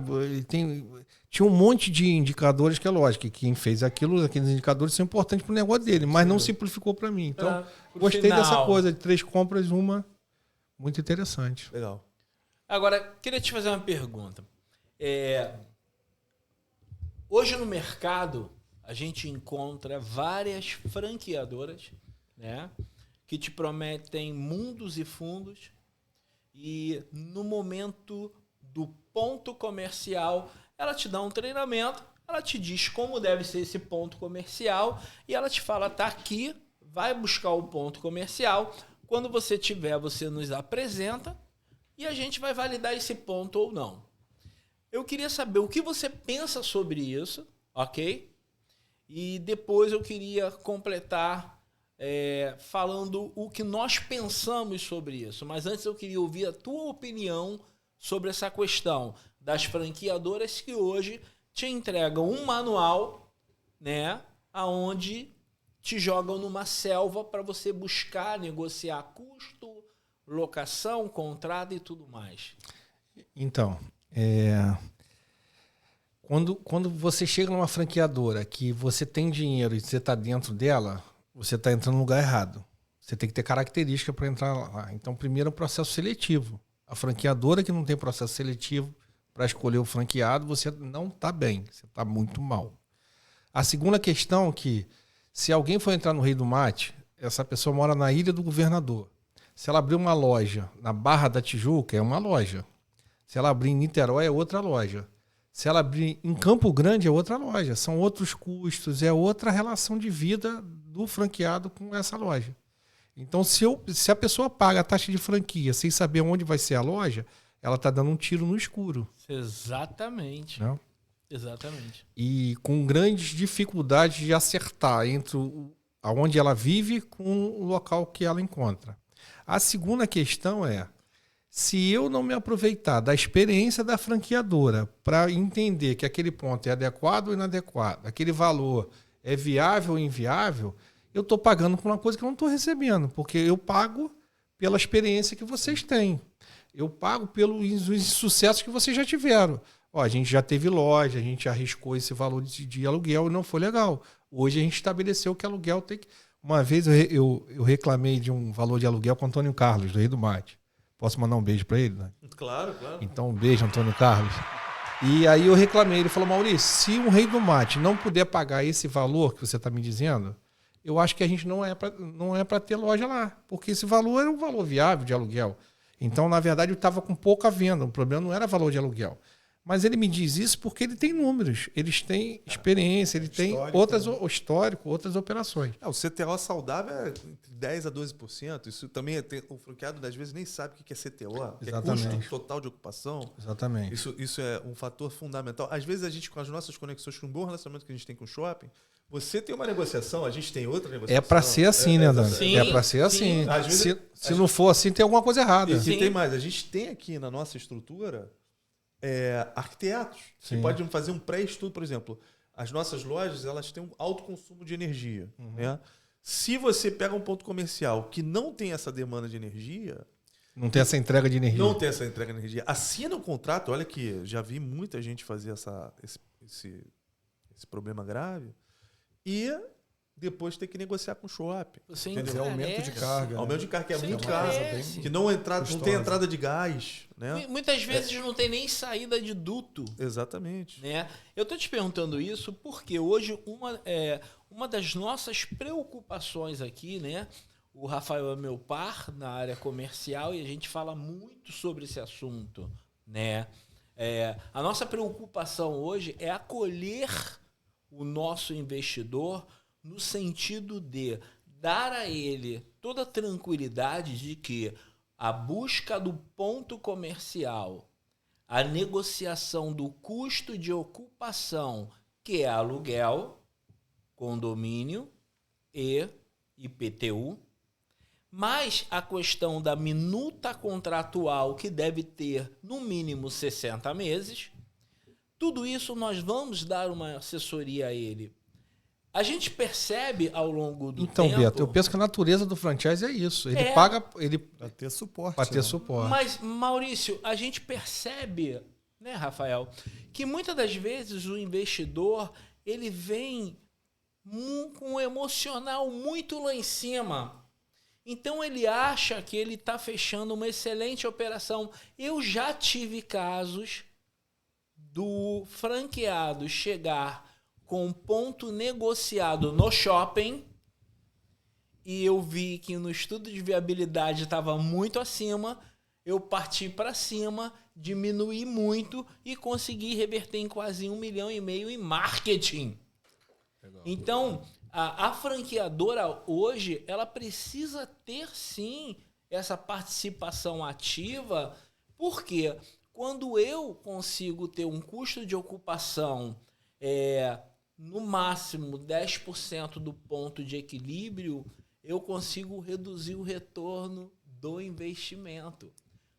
Tinha um monte de indicadores que é lógico. Que quem fez aqueles indicadores são importantes para o negócio dele, mas não simplificou para mim. Então, gostei dessa coisa de 3 compras, uma muito interessante. Legal. Agora, queria te fazer uma pergunta. Hoje no mercado, a gente encontra várias franqueadoras, né, que te prometem mundos e fundos e no momento do ponto comercial, ela te dá um treinamento, ela te diz como deve ser esse ponto comercial e ela te fala, tá aqui, vai buscar o ponto comercial. Quando você tiver, você nos apresenta e a gente vai validar esse ponto ou não. Eu queria saber o que você pensa sobre isso, ok? E depois eu queria completar falando o que nós pensamos sobre isso. Mas antes eu queria ouvir a tua opinião sobre essa questão das franqueadoras que hoje te entregam um manual, né, aonde te jogam numa selva para você buscar, negociar custo, locação, contrato e tudo mais. Então, quando você chega numa franqueadora que você tem dinheiro e você está dentro dela, você está entrando no lugar errado. Você tem que ter característica para entrar lá. Então, primeiro é um processo seletivo. A franqueadora que não tem processo seletivo para escolher o franqueado, você não está bem, você está muito mal. A segunda questão é que, se alguém for entrar no Rei do Mate, essa pessoa mora na Ilha do Governador. Se ela abrir uma loja na Barra da Tijuca, é uma loja. Se ela abrir em Niterói, é outra loja. Se ela abrir em Campo Grande, é outra loja. São outros custos, é outra relação de vida do franqueado com essa loja. Então, se a pessoa paga a taxa de franquia sem saber onde vai ser a loja, ela está dando um tiro no escuro. Exatamente. Não? Exatamente. E com grandes dificuldades de acertar entre aonde ela vive com o local que ela encontra. A segunda questão é, Se eu não me aproveitar da experiência da franqueadora para entender que aquele ponto é adequado ou inadequado, aquele valor é viável ou inviável, eu estou pagando por uma coisa que eu não estou recebendo, porque eu pago pela experiência que vocês têm. Eu pago pelos sucessos que vocês já tiveram. Ó, a gente já teve loja, a gente arriscou esse valor de aluguel e não foi legal. Hoje a gente estabeleceu que aluguel tem que... Uma vez eu reclamei de um valor de aluguel com o Antônio Carlos, do Rei do Mate. Posso mandar um beijo para ele? Né? Claro, claro. Então, um beijo, Antônio Carlos. E aí eu reclamei. Ele falou, Maurício, se um Rei do Mate não puder pagar esse valor que você está me dizendo, eu acho que a gente não é para ter loja lá. Porque esse valor era um valor viável de aluguel. Então, na verdade, eu estava com pouca venda. O problema não era valor de aluguel. Mas ele me diz isso porque ele tem números, eles têm experiência, ele tem histórico, outras operações. O CTO saudável é entre 10% a 12%. Isso também o franqueado, às vezes, nem sabe o que é CTO, que é custo total de ocupação. Exatamente. Isso é um fator fundamental. Às vezes, a gente, com as nossas conexões, com o bom relacionamento que a gente tem com o shopping, você tem uma negociação, a gente tem outra negociação. É para ser assim, né, Dani? Sim, é para ser assim. Às vezes, se não for assim, tem alguma coisa errada. E tem mais. A gente tem aqui na nossa estrutura arquitetos que podem fazer um pré-estudo, por exemplo. As nossas lojas, elas têm um alto consumo de energia. Né? Se você pega um ponto comercial que não tem essa demanda de energia... Não tem essa entrega de energia. Não tem essa entrega de energia. Assina um contrato. Olha que já vi muita gente fazer esse problema grave. E depois ter que negociar com o shopping. Você entendeu? Aumento de carga. Aumento de carga, que é muito caro. Que não tem entrada de gás. Né? Muitas vezes não tem nem saída de duto. Exatamente. Né? Eu estou te perguntando isso porque hoje uma das nossas preocupações aqui, né? O Rafael é meu par na área comercial e a gente fala muito sobre esse assunto. Né? A nossa preocupação hoje é acolher o nosso investidor no sentido de dar a ele toda a tranquilidade de que a busca do ponto comercial, a negociação do custo de ocupação, que é aluguel, condomínio e IPTU, mais a questão da minuta contratual, que deve ter no mínimo 60 meses, tudo isso nós vamos dar uma assessoria a ele. A gente percebe ao longo do tempo... Então, Beto, eu penso que a natureza do franchise é isso. Ele paga... Para ter suporte. Para ter suporte. Mas, Maurício, a gente percebe, né, Rafael, que muitas das vezes o investidor ele vem com um emocional muito lá em cima. Então, ele acha que ele está fechando uma excelente operação. Eu já tive casos do franqueado chegar com um ponto negociado no shopping e eu vi que no estudo de viabilidade estava muito acima, eu parti para cima, diminuí muito e consegui reverter em quase 1,5 milhão em marketing. Legal. Então, a franqueadora hoje, ela precisa ter sim essa participação ativa, porque quando eu consigo ter um custo de ocupação no máximo 10% do ponto de equilíbrio, eu consigo reduzir o retorno do investimento.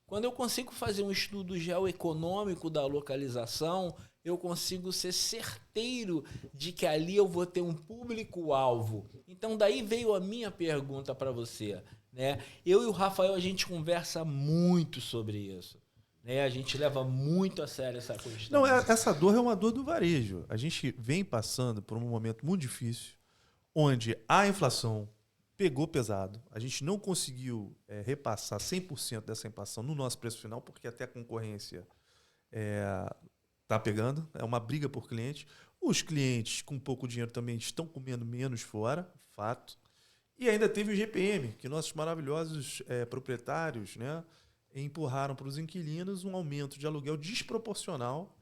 Quando eu consigo fazer um estudo geoeconômico da localização, eu consigo ser certeiro de que ali eu vou ter um público-alvo. Então, daí veio a minha pergunta para você. Né? Eu e o Rafael, a gente conversa muito sobre isso. A gente leva muito a sério essa questão. Não, essa dor é uma dor do varejo. A gente vem passando por um momento muito difícil, onde a inflação pegou pesado. A gente não conseguiu repassar 100% dessa inflação no nosso preço final, porque até a concorrência está pegando. É uma briga por cliente. Os clientes com pouco dinheiro também estão comendo menos fora, fato. E ainda teve o GPM, que nossos maravilhosos proprietários, né, empurraram para os inquilinos um aumento de aluguel desproporcional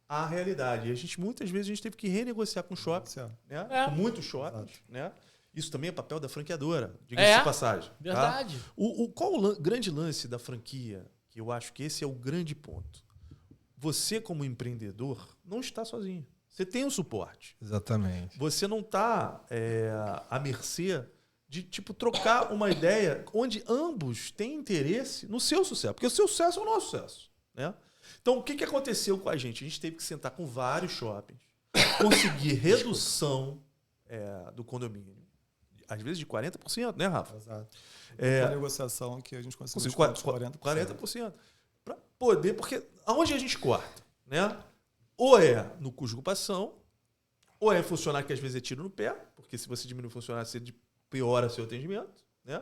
à realidade. E muitas vezes a gente teve que renegociar com o shopping, né? Com muitos shoppings. Né? Isso também é papel da franqueadora, diga-se de passagem. Verdade. Tá? Qual o grande lance da franquia? Que eu acho que esse é o grande ponto. Você, como empreendedor, não está sozinho. Você tem um suporte. Exatamente. Você não está à mercê de tipo trocar uma ideia onde ambos têm interesse no seu sucesso, porque o seu sucesso é o nosso sucesso, né? Então, o que aconteceu com a gente? A gente teve que sentar com vários shoppings, conseguir redução do condomínio, às vezes de 40%, né, Rafa? Exato. A negociação que a gente conseguiu 40%. Para poder, porque aonde a gente corta, né? Ou é no custo de ocupação, ou é funcionário que às vezes é tiro no pé, porque se você diminui o funcionário, você piora seu atendimento, né?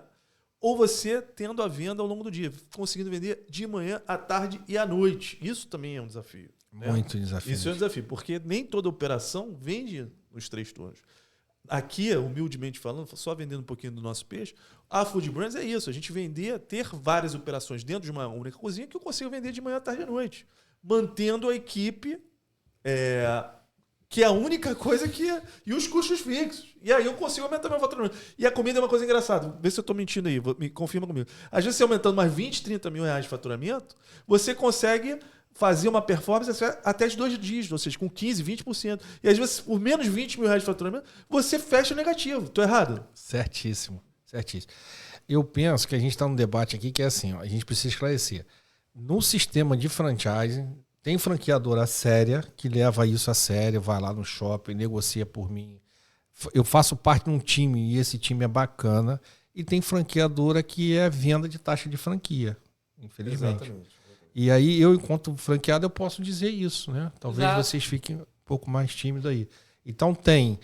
Ou você tendo a venda ao longo do dia, conseguindo vender de manhã, à tarde e à noite. Isso também é um desafio. Muito desafio. Isso é um desafio, porque nem toda operação vende nos 3 turnos. Aqui, humildemente falando, só vendendo um pouquinho do nosso peixe, a Food Brands é isso. A gente ter várias operações dentro de uma única cozinha que eu consigo vender de manhã, à tarde e à noite. Mantendo a equipe, que é a única coisa que... E os custos fixos. E aí eu consigo aumentar meu faturamento. E a comida é uma coisa engraçada. Vê se eu estou mentindo aí. Me confirma comigo. Às vezes, você aumentando mais 20, 30 mil reais de faturamento, você consegue fazer uma performance até de 2 dígitos, ou seja, com 15%, 20%. E às vezes, por menos 20 mil reais de faturamento, você fecha negativo. Estou errado? Certíssimo. Eu penso que a gente está num debate aqui que é assim, ó, a gente precisa esclarecer. No sistema de franchising, tem franqueadora séria que leva isso a sério, vai lá no shopping, negocia por mim. Eu faço parte de um time e esse time é bacana. E tem franqueadora que é venda de taxa de franquia, infelizmente. Exatamente. E aí, eu, enquanto franqueado, eu posso dizer isso, né? Talvez vocês fiquem um pouco mais tímidos aí. Então, tem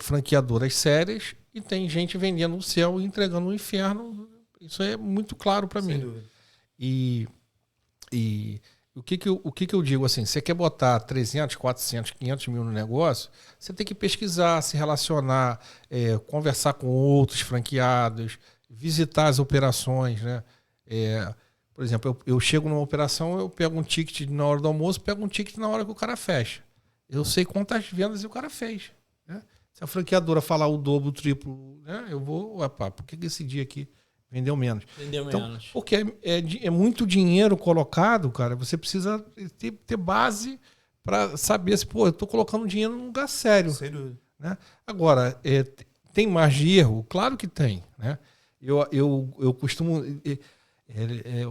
franqueadoras sérias e tem gente vendendo no céu e entregando no inferno. Isso é muito claro para mim. Dúvida. E o que eu digo assim, você quer botar 300, 400, 500 mil no negócio, você tem que pesquisar, se relacionar, conversar com outros franqueados, visitar as operações, né? Por exemplo, eu chego numa operação, eu pego um ticket na hora do almoço, pego um ticket na hora que o cara fecha. Eu sei quantas vendas o cara fez, né? Se a franqueadora falar o dobro, o triplo, né? Eu vou, por que esse dia aqui vendeu menos? Menos. Porque é muito dinheiro colocado, cara. Você precisa ter base para saber se, eu estou colocando dinheiro num lugar sério. Sem dúvida. Né? Agora, tem margem de erro? Claro que tem, né? Eu costumo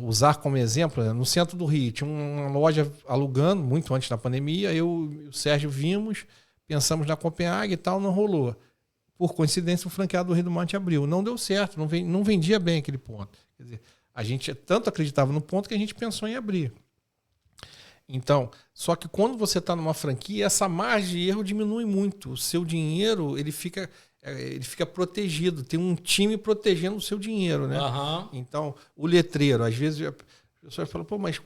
usar como exemplo, no centro do Rio, tinha uma loja alugando, muito antes da pandemia, eu e o Sérgio vimos, pensamos na Copenhague e tal, não rolou. Por coincidência, o franqueado do Rio do Mate abriu. Não deu certo, não vendia bem aquele ponto. Quer dizer, a gente tanto acreditava no ponto que a gente pensou em abrir. Então, só que quando você está numa franquia, essa margem de erro diminui muito. O seu dinheiro, ele fica protegido. Tem um time protegendo o seu dinheiro, né? Uhum. Então, o letreiro, às vezes as pessoas falam, mas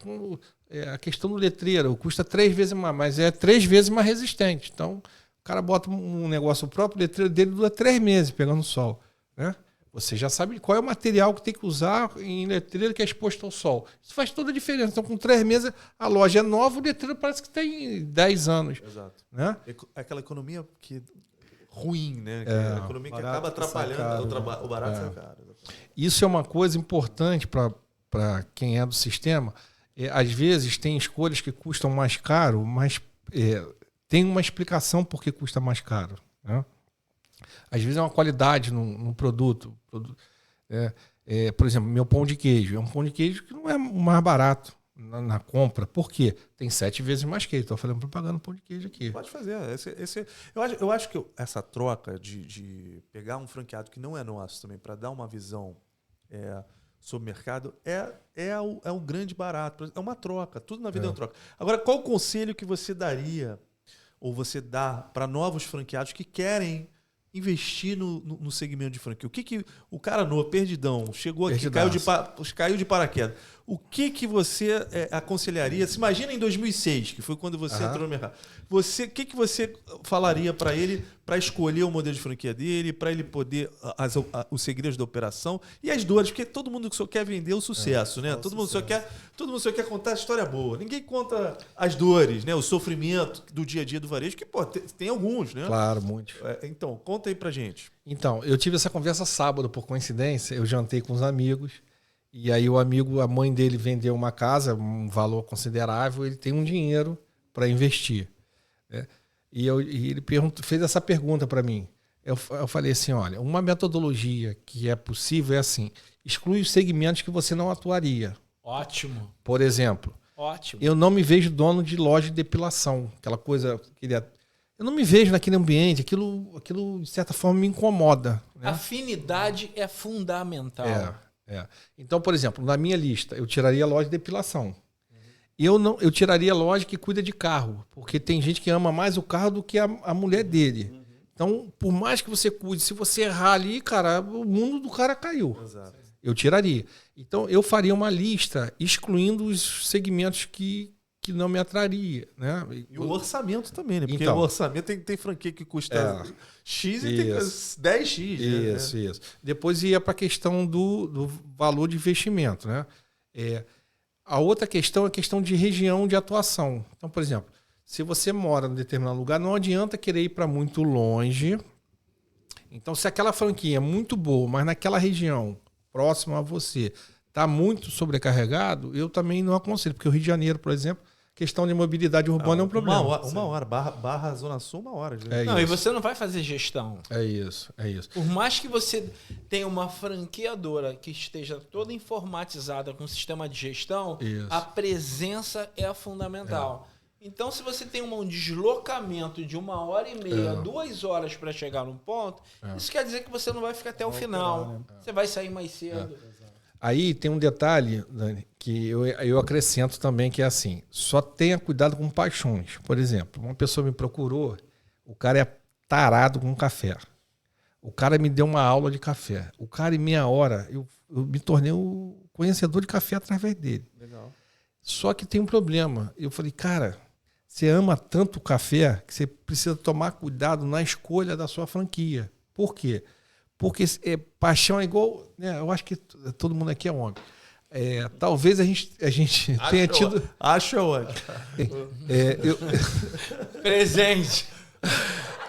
a questão do letreiro custa 3 vezes mais, mas é 3 vezes mais resistente. Então, o cara bota um negócio, o próprio letreiro dele dura 3 meses pegando sol, né? Você já sabe qual é o material que tem que usar em letreiro que é exposto ao sol. Isso faz toda a diferença. Então, com 3 meses, a loja é nova, o letreiro parece que tem 10 anos. Exato. Né? Aquela economia ruim, né? A economia que acaba atrapalhando o barato sai caro. Isso é uma coisa importante para quem é do sistema. Às vezes, tem escolhas que custam mais caro, mas tem uma explicação por que custa mais caro, né? Às vezes é uma qualidade no produto. Por exemplo, meu pão de queijo. É um pão de queijo que não é o mais barato na compra. Por quê? Tem 7 vezes mais queijo. Estou falando propaganda pão de queijo aqui. Pode fazer. Eu acho que essa troca de pegar um franqueado que não é nosso também para dar uma visão sobre o mercado é um grande barato. É uma troca. Tudo na vida é uma troca. Agora, qual o conselho que você daria ou você dá para novos franqueados que querem investir no segmento de franquia? O que o cara novo, perdidão, chegou aqui, caiu de paraquedas. O que você aconselharia? Se imagina em 2006, que foi quando você entrou no mercado. O que você falaria para ele para escolher o modelo de franquia dele, para ele poder os segredos da operação e as dores? Porque todo mundo só quer vender o sucesso, né? Todo mundo só quer contar a história boa. Ninguém conta as dores, né? O sofrimento do dia a dia do varejo, que tem alguns, né? Claro, muitos. Então, conta aí pra gente. Então, eu tive essa conversa sábado, por coincidência. Eu jantei com os amigos. E aí a mãe dele vendeu uma casa, um valor considerável, ele tem um dinheiro para investir, né? E ele fez essa pergunta para mim. eu falei assim, olha, uma metodologia que é possível é assim, exclui os segmentos que você não atuaria. Ótimo. Por exemplo, Ótimo. eu não me vejo dono de loja de depilação, aquela coisa... Eu não me vejo naquele ambiente, aquilo de certa forma me incomoda. Né? Afinidade é fundamental. Então, por exemplo, na minha lista, eu tiraria a loja de depilação. Eu tiraria a loja que cuida de carro, porque tem gente que ama mais o carro do que a mulher dele. Então, por mais que você cuide, se você errar ali, cara, o mundo do cara caiu. Exato. Eu tiraria. Então, eu faria uma lista excluindo os segmentos que não me atraria. Né? E o orçamento também, né? Porque então, o orçamento tem franquia que custa X e tem 10X. Isso. Depois ia para a questão do valor de investimento. Né? A outra questão é a questão de região de atuação. Então, por exemplo, se você mora em determinado lugar, não adianta querer ir para muito longe. Então, se aquela franquia é muito boa, mas naquela região próxima a você está muito sobrecarregado, eu também não aconselho. Porque o Rio de Janeiro, por exemplo, questão de mobilidade urbana é um problema. Uma hora. Barra Zona Sul, 1 hora. Não, e você não vai fazer gestão. É isso. Por mais que você tenha uma franqueadora que esteja toda informatizada com sistema de gestão, a presença é fundamental. Então, se você tem um deslocamento de 1h30, 2 horas para chegar num ponto, isso quer dizer que você não vai ficar até o final. Você vai sair mais cedo. Aí tem um detalhe, Dani, que eu acrescento também, que é assim, só tenha cuidado com paixões. Por exemplo, uma pessoa me procurou, o cara é tarado com café. O cara me deu uma aula de café. O cara, em meia hora, eu me tornei o conhecedor de café através dele. Legal. Só que tem um problema. Eu falei, cara, você ama tanto o café que você precisa tomar cuidado na escolha da sua franquia. Por quê? Porque paixão é igual... Né, eu acho que todo mundo aqui é homem. Talvez a gente tenha tido... Acho ótimo. Presente.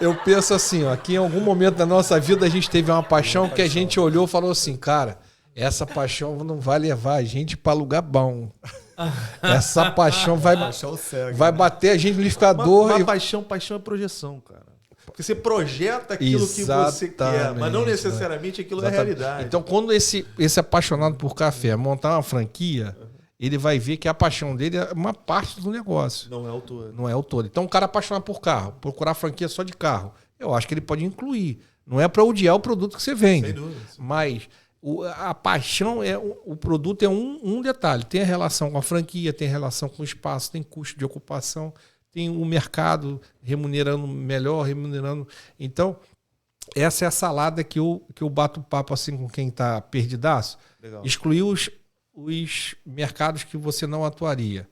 Eu penso assim, ó, que em algum momento da nossa vida a gente teve uma paixão que a gente olhou e falou assim, cara, essa paixão não vai levar a gente para lugar bom. Essa paixão vai bater a gente no liquidificador. Uma paixão é projeção, cara. Porque você projeta aquilo que você quer, mas não necessariamente aquilo é realidade. Então, quando esse apaixonado por café montar uma franquia, ele vai ver que a paixão dele é uma parte do negócio. Não é o todo. Não é o todo. Então, um cara apaixonado por carro, procurar franquia só de carro, eu acho que ele pode incluir. Não é para odiar o produto que você vende. Sem dúvida. Mas a paixão, o produto é um detalhe. Tem a relação com a franquia, tem a relação com o espaço, tem custo de ocupação, tem o mercado remunerando melhor, remunerando... Então, essa é a salada que eu bato papo assim com quem está perdidaço. Legal. Excluir os mercados que você não atuaria.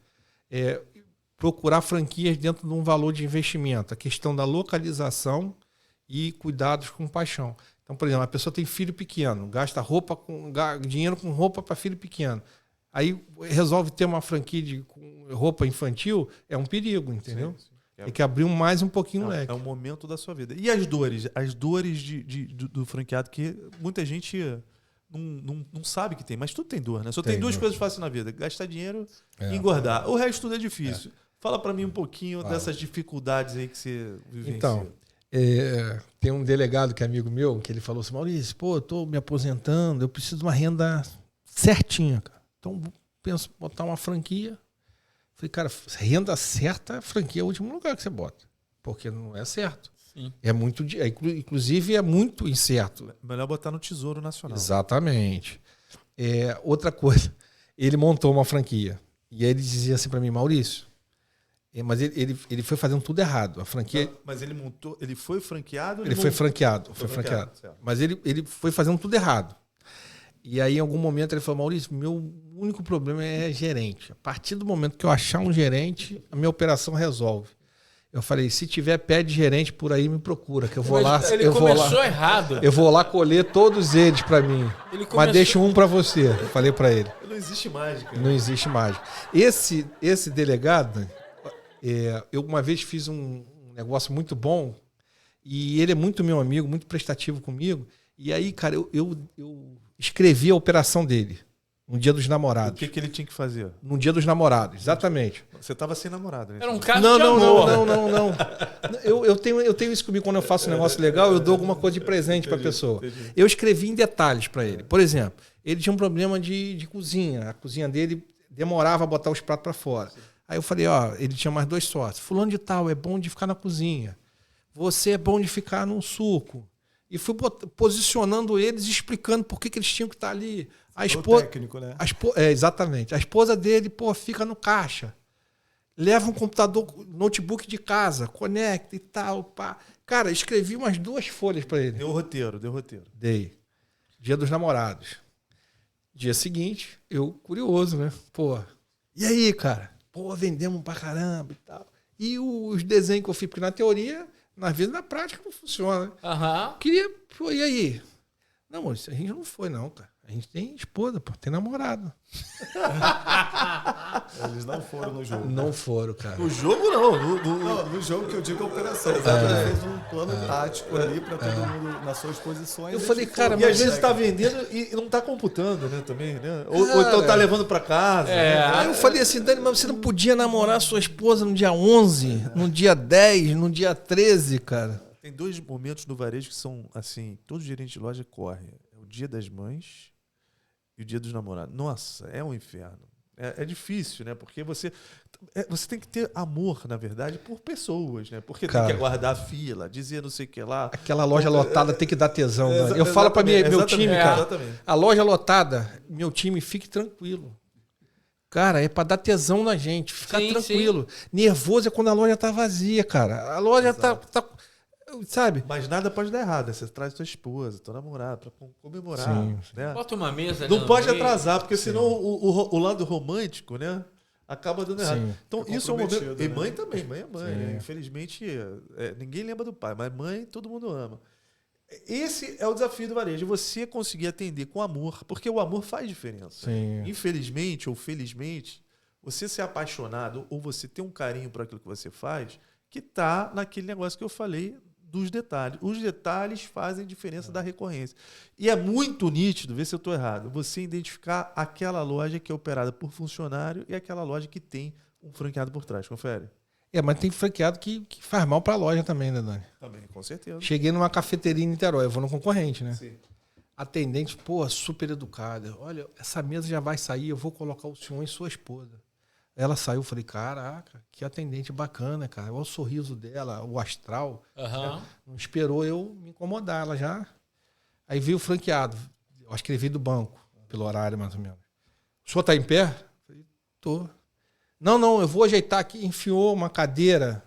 Procurar franquias dentro de um valor de investimento. A questão da localização e cuidados com paixão. Então, por exemplo, a pessoa tem filho pequeno, gasta dinheiro com roupa para filho pequeno. Aí resolve ter uma franquia com roupa infantil, é um perigo, entendeu? Sim. Tem que abrir mais um pouquinho o leque. É um momento da sua vida. E as dores? As dores do franqueado, que muita gente não sabe que tem, mas tudo tem dor, né? Só tem duas coisas fáceis na vida: gastar dinheiro e engordar. O resto tudo é difícil. Fala para mim um pouquinho dessas dificuldades aí que você vivencia. Então, tem um delegado que é amigo meu, que ele falou assim, Maurício, eu tô me aposentando, eu preciso de uma renda certinha, cara. Então, penso em botar uma franquia. Falei, cara, renda certa, franquia é o último lugar que você bota. Porque não é certo. Sim. Inclusive, é muito incerto. Melhor botar no Tesouro Nacional. Exatamente. Outra coisa, ele montou uma franquia. E aí ele dizia assim para mim, Maurício, mas ele foi fazendo tudo errado. A franquia... Mas ele montou, ele foi franqueado? Ele foi franqueado. Mas ele foi fazendo tudo errado. E aí, em algum momento, ele falou, Maurício, meu único problema é gerente. A partir do momento que eu achar um gerente, a minha operação resolve. Eu falei, se tiver pé de gerente por aí, me procura, que eu vou lá. Ele começou errado. Eu vou lá colher todos eles para mim. Mas deixa um para você. Eu falei para ele. Não existe mágica. Não existe mágica. Esse delegado, eu uma vez fiz um negócio muito bom e ele é muito meu amigo, muito prestativo comigo. E aí, cara, eu escrevi a operação dele. No Dia dos Namorados. O que ele tinha que fazer? No Dia dos Namorados, exatamente. Você tava sem namorado, né? Era um caso Não, de não, amor. não. Eu tenho isso comigo quando eu faço um negócio legal, eu dou alguma coisa de presente para a pessoa. Eu escrevi em detalhes para ele. Por exemplo, ele tinha um problema de cozinha. A cozinha dele demorava a botar os pratos para fora. Aí eu falei, ó, ele tinha mais 2 sócios. Fulano de tal, é bom de ficar na cozinha. Você é bom de ficar num suco. E fui posicionando eles, explicando por que eles tinham que estar ali. A esposa, técnico, né? Exatamente. A esposa dele, fica no caixa. Leva um computador, notebook de casa, conecta e tal. Pá. Cara, escrevi umas 2 folhas para ele. Deu roteiro. Dei. Dia dos Namorados. Dia seguinte, eu curioso, né? E aí, cara? Vendemos pra caramba e tal. E os desenhos que eu fiz, porque na teoria, às vezes na prática não funciona, né? Queria, e aí? Não, moço, a gente não foi não, cara. A gente tem esposa, tem namorado. Eles não foram no jogo. Não foram, cara. No jogo, não. Não, no jogo que eu digo é operação. Ele fez um plano tático ali para todo mundo nas suas posições. Eu falei, cara, E às vezes tá vendendo e não tá computando, né? Também, né? Ou então tá levando pra casa. Aí eu falei assim, Dani, mas você não podia namorar sua esposa no dia 11, no dia 10, no dia 13, cara? Tem 2 momentos no varejo que são assim, todo gerente de loja corre. É o Dia das Mães e o Dia dos Namorados. Nossa, é um inferno. É difícil, né? Porque você tem que ter amor, na verdade, por pessoas, né? Porque tem que aguardar a fila, dizer não sei o que lá. Aquela loja lotada tem que dar tesão. Né? Eu falo para meu time, cara, a loja lotada, meu time, fique tranquilo. Cara, é para dar tesão na gente, ficar tranquilo. Sim. Nervoso é quando a loja tá vazia, cara. A loja tá sabe? Mas nada pode dar errado. Você traz sua esposa, tua namorada, pra comemorar. Sim. Né? Bota uma mesa. Não pode atrasar, porque senão o lado romântico, né? Acaba dando errado. Sim. Então, isso é um momento. Né? E mãe também, mãe é mãe. Né? Infelizmente, ninguém lembra do pai, mas mãe todo mundo ama. Esse é o desafio do varejo, você conseguir atender com amor, porque o amor faz diferença. Sim. Infelizmente ou felizmente, você ser apaixonado ou você ter um carinho por aquilo que você faz, que está naquele negócio que eu falei dos detalhes. Os detalhes fazem diferença da recorrência. E é muito nítido, vê se eu estou errado, você identificar aquela loja que é operada por funcionário e aquela loja que tem um franqueado por trás. Confere? Mas tem franqueado que faz mal para a loja também, né, Dani? Também, com certeza. Cheguei numa cafeteria em Niterói, eu vou no concorrente, né? Sim. Atendente, super educada. Olha, essa mesa já vai sair, eu vou colocar o senhor e sua esposa. Ela saiu, falei, caraca, que atendente bacana, cara. Olha o sorriso dela, o astral. Uhum. Não esperou eu me incomodar, ela já... Aí veio o franqueado. Eu acho que ele veio do banco, pelo horário mais ou menos. O senhor tá em pé? Falei, tô. Não, eu vou ajeitar aqui. Enfiou uma cadeira.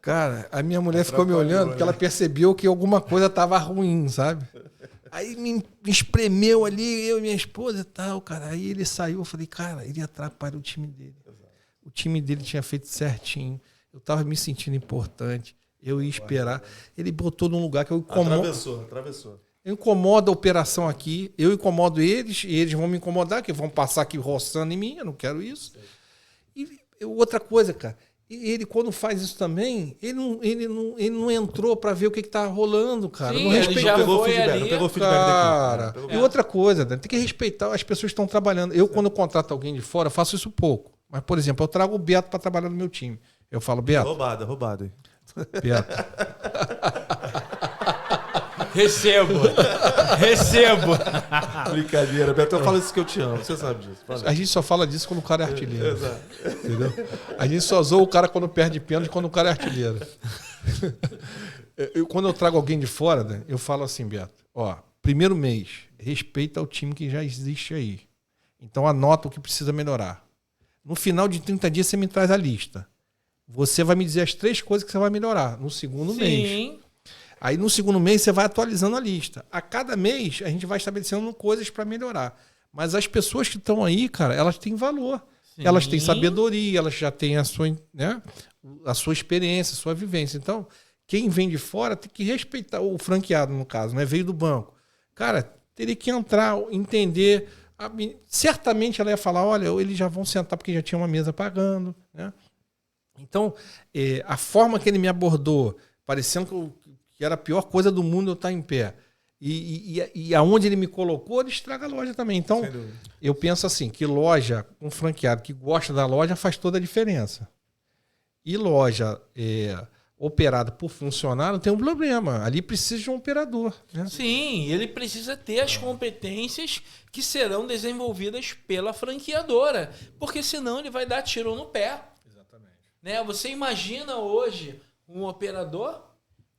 Cara, a minha mulher ficou me olhando porque ela percebeu que alguma coisa tava ruim, sabe? Aí me espremeu ali, eu e minha esposa e tal, cara. Aí ele saiu, eu falei, cara, ele atrapalha o time dele. O time dele tinha feito certinho. Eu tava me sentindo importante. Eu ia esperar. Ele botou num lugar que eu incomodo. Atravessou. Eu incomodo a operação aqui, eu incomodo eles, e eles vão me incomodar, que vão passar aqui roçando em mim, eu não quero isso. E outra coisa, cara, ele quando faz isso também, ele não entrou para ver o que tá rolando, cara. Sim, não ele já pegou foi feedback, ali. não pegou feedback cara, daqui. E outra coisa, né, tem que respeitar as pessoas que estão trabalhando. Eu, quando contrato alguém de fora, eu faço isso pouco. Mas, por exemplo, eu trago o Beto para trabalhar no meu time. Eu falo, Beto. Roubado. Beto. Recebo. Brincadeira, Beto, eu falo isso que eu te amo, você sabe disso. A gente só fala disso quando o cara é artilheiro. Exato. Entendeu? A gente só zoa o cara quando perde pênalti, quando o cara é artilheiro. Quando eu trago alguém de fora, né, eu falo assim, Beto, primeiro mês, respeita o time que já existe aí. Então anota o que precisa melhorar. No final de 30 dias você me traz a lista. Você vai me dizer as 3 coisas que você vai melhorar no segundo mês. Aí no segundo mês você vai atualizando a lista. A cada mês a gente vai estabelecendo coisas para melhorar. Mas as pessoas que estão aí, cara, elas têm valor. Sim. Elas têm sabedoria, elas já têm a sua experiência, a sua vivência. Então, quem vem de fora tem que respeitar o franqueado, no caso, né? Veio do banco. Cara, teria que entrar, entender. Certamente ela ia falar, olha, eles já vão sentar porque já tinha uma mesa pagando, né? Então, a forma que ele me abordou, parecendo que era a pior coisa do mundo eu estar em pé. E aonde ele me colocou, ele estraga a loja também. Então, eu penso assim, que loja, um franqueado que gosta da loja faz toda a diferença. E loja operada por funcionário tem um problema. Ali precisa de um operador. Né? Sim, ele precisa ter as competências que serão desenvolvidas pela franqueadora. Porque senão ele vai dar tiro no pé. Exatamente. Né? Você imagina hoje um operador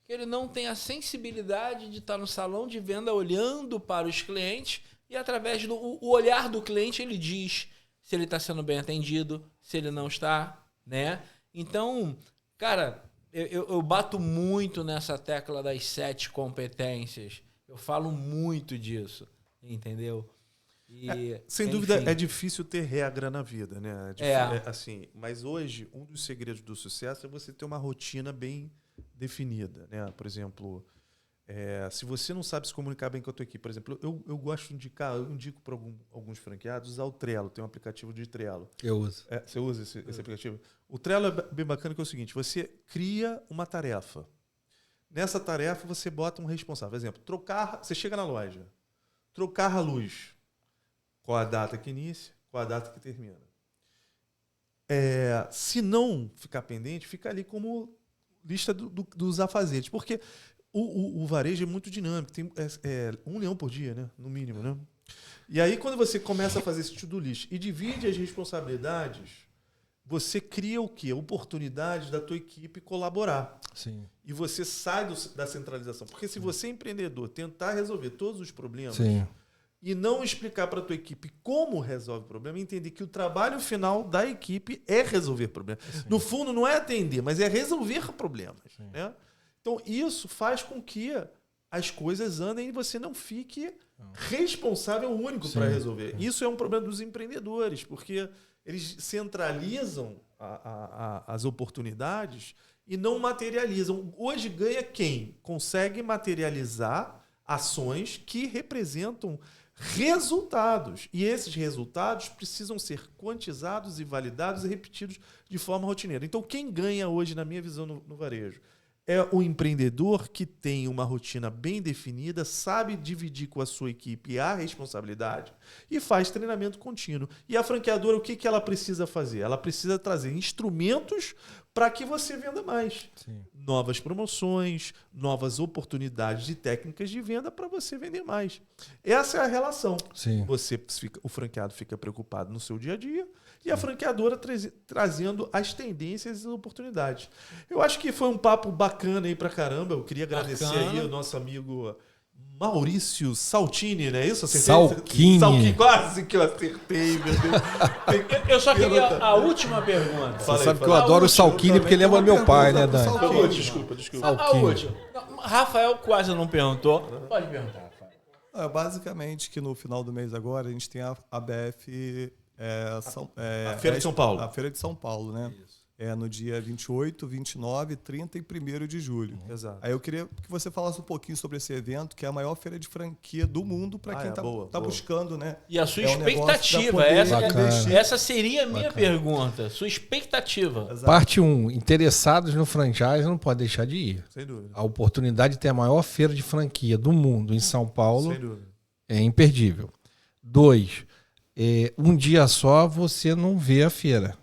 que ele não tem a sensibilidade de estar no salão de venda olhando para os clientes e através do o olhar do cliente ele diz se ele está sendo bem atendido, se ele não está, né? Então, cara, eu bato muito nessa tecla das 7 competências. Eu falo muito disso, entendeu? E, sem dúvida, é difícil ter regra na vida, né? Assim, mas hoje, um dos segredos do sucesso é você ter uma rotina bem definida, né? Por exemplo, se você não sabe se comunicar bem com a tua equipe, por exemplo, eu gosto de indicar, eu indico para alguns franqueados usar o Trello, tem um aplicativo de Trello. Eu uso. Você usa esse aplicativo? O Trello é bem bacana, que é o seguinte, você cria uma tarefa. Nessa tarefa você bota um responsável. Por exemplo, você chega na loja, trocar a luz. Qual a data que inicia, qual a data que termina. Se não ficar pendente, fica ali como lista dos afazeres. Porque o varejo é muito dinâmico. Tem 1 leão por dia, né? No mínimo. Né? E aí, quando você começa a fazer esse to-do list e divide as responsabilidades, você cria o quê? Oportunidade da tua equipe colaborar. Sim. E você sai da centralização. Porque se você, empreendedor, tentar resolver todos os problemas... Sim. E não explicar para a tua equipe como resolve o problema, entender que o trabalho final da equipe é resolver problemas. Sim. No fundo, não é atender, mas é resolver problemas. Né? Então, isso faz com que as coisas andem e você não fique responsável único para resolver. Isso é um problema dos empreendedores, porque eles centralizam as oportunidades e não materializam. Hoje ganha quem consegue materializar ações que representam resultados. E esses resultados precisam ser quantizados e validados e repetidos de forma rotineira. Então, quem ganha hoje, na minha visão, no varejo, é o empreendedor que tem uma rotina bem definida, sabe dividir com a sua equipe a responsabilidade e faz treinamento contínuo. E a franqueadora, o que ela precisa fazer? Ela precisa trazer instrumentos para que você venda mais. Sim. Novas promoções, novas oportunidades e técnicas de venda para você vender mais. Essa é a relação. Sim. O franqueado fica preocupado no seu dia a dia e a franqueadora trazendo as tendências e as oportunidades. Eu acho que foi um papo bacana aí pra caramba. Eu queria agradecer aí o nosso amigo Maurício Saltini, não é isso? Salchini. Quase que eu acertei, meu Deus. Eu só queria a última pergunta. Você sabe que eu adoro o Salchini porque lembra meu pai, né, Dani? Desculpa. A última. Rafael quase não perguntou. Pode perguntar, Rafael. Basicamente, que no final do mês agora, a gente tem a BF... a Feira de São Paulo. A Feira de São Paulo, né? Isso. No dia 28, 29, 30 e 1º de julho. Exato. Aí eu queria que você falasse um pouquinho sobre esse evento, que é a maior feira de franquia do mundo para quem está buscando, né? E a sua expectativa, essa seria a minha pergunta. Sua expectativa. Exato. Parte 1, interessados no franchise não pode deixar de ir. Sem dúvida. A oportunidade de ter a maior feira de franquia do mundo em São Paulo Sem dúvida. é imperdível. 2, um dia só você não vê a feira.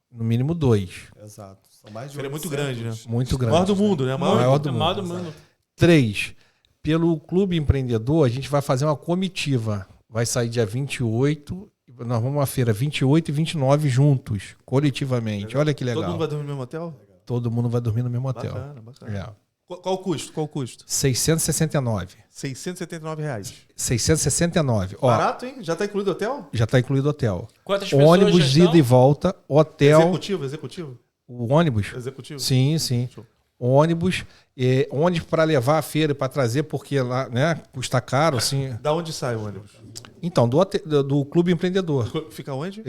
No mínimo 2. Exato. São mais de feira é muito grande, né? Muito grande. Maior do mundo, né? Maior do mundo. 3, pelo Clube Empreendedor, a gente vai fazer uma comitiva. Vai sair dia 28. Nós vamos à feira 28 e 29 juntos, coletivamente. Olha que legal. Todo mundo vai dormir no mesmo hotel? Todo mundo vai dormir no mesmo hotel. Bacana. Qual o custo? 669. R$679. 669. Ó, barato, hein? Já está incluído o hotel? já está incluído o hotel. Quantas pessoas Ônibus de ida e volta, hotel. Executivo? O ônibus? Executivo? Sim. Show. Ônibus para levar a feira, para trazer, porque lá, né, custa caro, assim. Da onde sai o ônibus? Então, do Clube Empreendedor. Fica onde?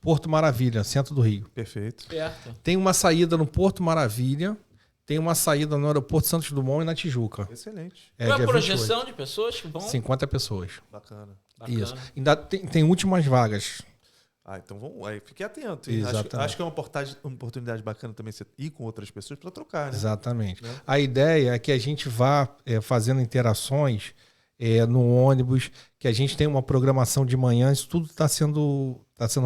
Porto Maravilha, centro do Rio. Perfeito. Perto. Tem uma saída no Porto Maravilha, tem uma saída no aeroporto Santos Dumont e na Tijuca. Excelente. Qual é a dia projeção 28. de pessoas que vão? 50 pessoas. Bacana. Isso. Ainda tem últimas vagas. Então vamos. Aí fique atento. Acho que é uma oportunidade bacana também você ir com outras pessoas para trocar, né? Exatamente. Né? A ideia é que a gente vá fazendo interações no ônibus, que a gente tem uma programação de manhã, isso tudo está sendo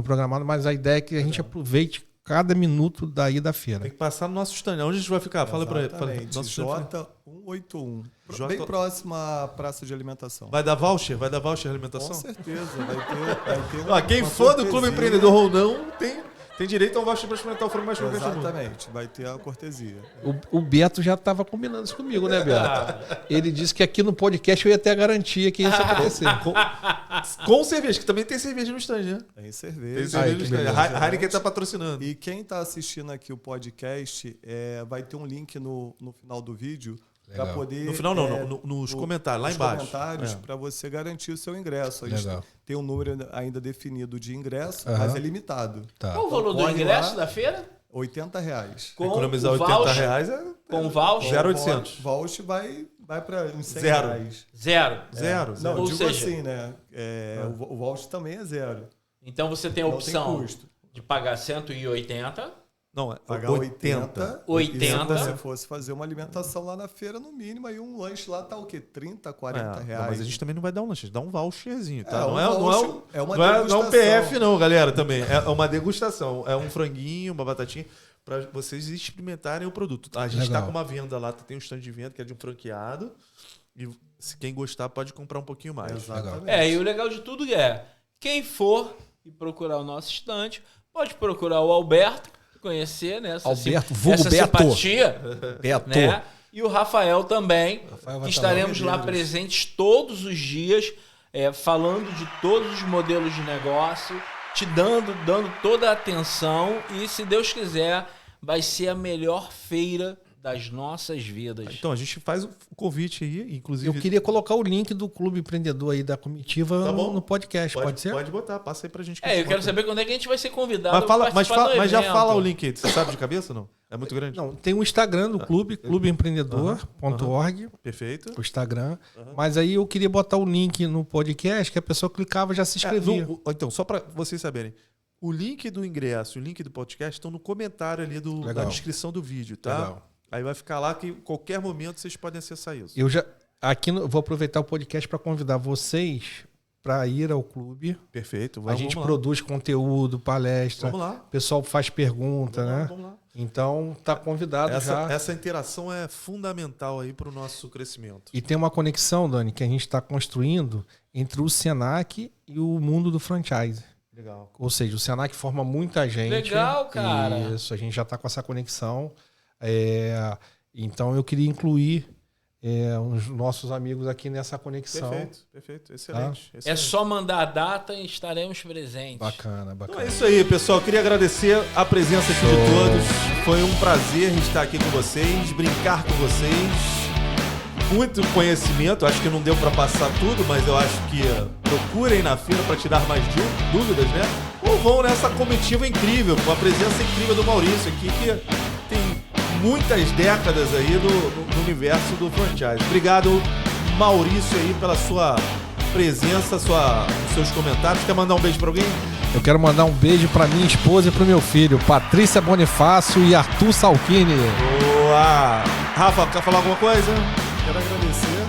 programado, mas a ideia é que a gente aproveite cada minuto daí da feira. Tem que passar no nosso stand. Onde a gente vai ficar? Fala para ele. J181. Bem próximo à praça de alimentação. Vai dar voucher? Vai dar voucher de alimentação? Com certeza. Vai ter quem for do Clube Empreendedor ou não, tem direito a um voucher para experimentar o frango mais crocante do mundo. Exatamente. Vai ter a cortesia. O Beto já estava combinando isso comigo, né, Beto? Ele disse que aqui no podcast eu ia ter a garantia que isso ia acontecer. Com cerveja, que também tem cerveja no stand, né? Tem cerveja. Tem cerveja no stand. A Heineken está patrocinando. E quem está assistindo aqui o podcast, vai ter um link no final do vídeo para poder... No final não, nos comentários, lá embaixo. Nos comentários, para você garantir o seu ingresso. A gente tem um número ainda definido de ingresso, mas é limitado. Tá. Qual o valor do ingresso da feira? R$80. Economizar R$80 com voucher? 0,800. Voucher vai para uns 100 Zero. reais. Zero. Não, ou digo seja, assim, né? O voucher também é zero. Então você tem a opção de pagar 180. Não, pagar 80. E se você fosse fazer uma alimentação lá na feira, no mínimo, aí um lanche lá tá o quê? 30, 40 reais. Não, mas a gente também não vai dar um lanche, a gente dá um voucherzinho, tá? Não é um PF não, galera, também. É uma degustação. É um franguinho, uma batatinha, para vocês experimentarem o produto. A gente tá com uma venda lá, tem um stand de venda que é de um franqueado, e se quem gostar pode comprar um pouquinho mais. Exatamente. E o legal de tudo quem for e procurar o nosso stand, pode procurar o Alberto, conhecer, né? Alberto, essa simpatia, Beto. né? E o Rafael também, que estaremos lá Medeiros. presentes todos os dias, falando de todos os modelos de negócio, te dando toda a atenção e, se Deus quiser, vai ser a melhor feira das nossas vidas. Então, a gente faz o convite aí, inclusive... Eu queria colocar o link do Clube Empreendedor aí da comitiva no podcast, pode ser? Pode botar, passa aí pra gente. Eu quero saber quando é que a gente vai ser convidado mas já fala o link aí, você sabe de cabeça ou não? É muito grande? Não, tem o Instagram do clube, clubeempreendedor.org. Perfeito. O Instagram. Mas aí eu queria botar o link no podcast, que a pessoa clicava e já se inscrevia. Então, só para vocês saberem, o link do ingresso e o link do podcast estão no comentário ali da descrição do vídeo, tá? Legal. Aí vai ficar lá que em qualquer momento vocês podem acessar isso. Eu já vou aproveitar o podcast para convidar vocês para ir ao clube. Perfeito. A gente produz conteúdo, palestra. Vamos lá. O pessoal faz pergunta, né? Vamos lá. Então tá convidado já. Essa interação é fundamental aí para o nosso crescimento. E tem uma conexão, Dani, que a gente está construindo entre o Senac e o mundo do franchise. Legal. Ou seja, o Senac forma muita gente. Legal, cara. Isso, a gente já está com essa conexão. Então eu queria incluir os nossos amigos aqui nessa conexão. Perfeito. Excelente. É só mandar a data e estaremos presentes. Bacana. Então é isso aí, pessoal. Queria agradecer a presença aqui de todos. Foi um prazer estar aqui com vocês, brincar com vocês. Muito conhecimento. Acho que não deu para passar tudo, mas eu acho que procurem na feira para tirar mais dúvidas, né? Ou vão nessa comitiva incrível, com a presença incrível do Maurício aqui, que tem muitas décadas aí no universo do franchise. Obrigado, Maurício, aí pela sua presença, seus comentários. Quer mandar um beijo para alguém? Eu quero mandar um beijo para minha esposa e para o meu filho, Patrícia Bonifácio e Arthur Salchini. Boa! Rafa, quer falar alguma coisa? Quero agradecer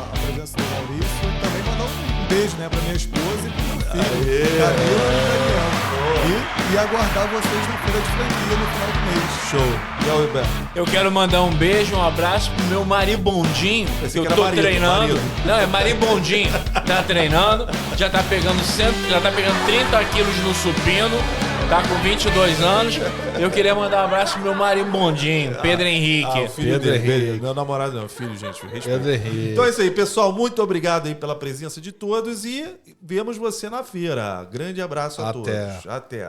a presença do Maurício e também mandar um beijo, né, para minha esposa e para o meu filho, Camila e Daniel. E aguardar vocês na feira de franquia no final do mês. Show. E aí, Beto? Eu quero mandar um beijo, um abraço pro meu maribondinho, que eu tô treinando. Não, é maribondinho. Tá treinando, já tá pegando 30 quilos no supino, tá com 22 anos. Eu queria mandar um abraço pro meu maribondinho, Pedro Henrique. O filho Pedro dele, Henrique. meu namorado não, filho, gente. Respeito. Pedro Henrique. Então é isso aí, pessoal. Muito obrigado aí pela presença de todos e vemos você na feira. Grande abraço a todos. Até.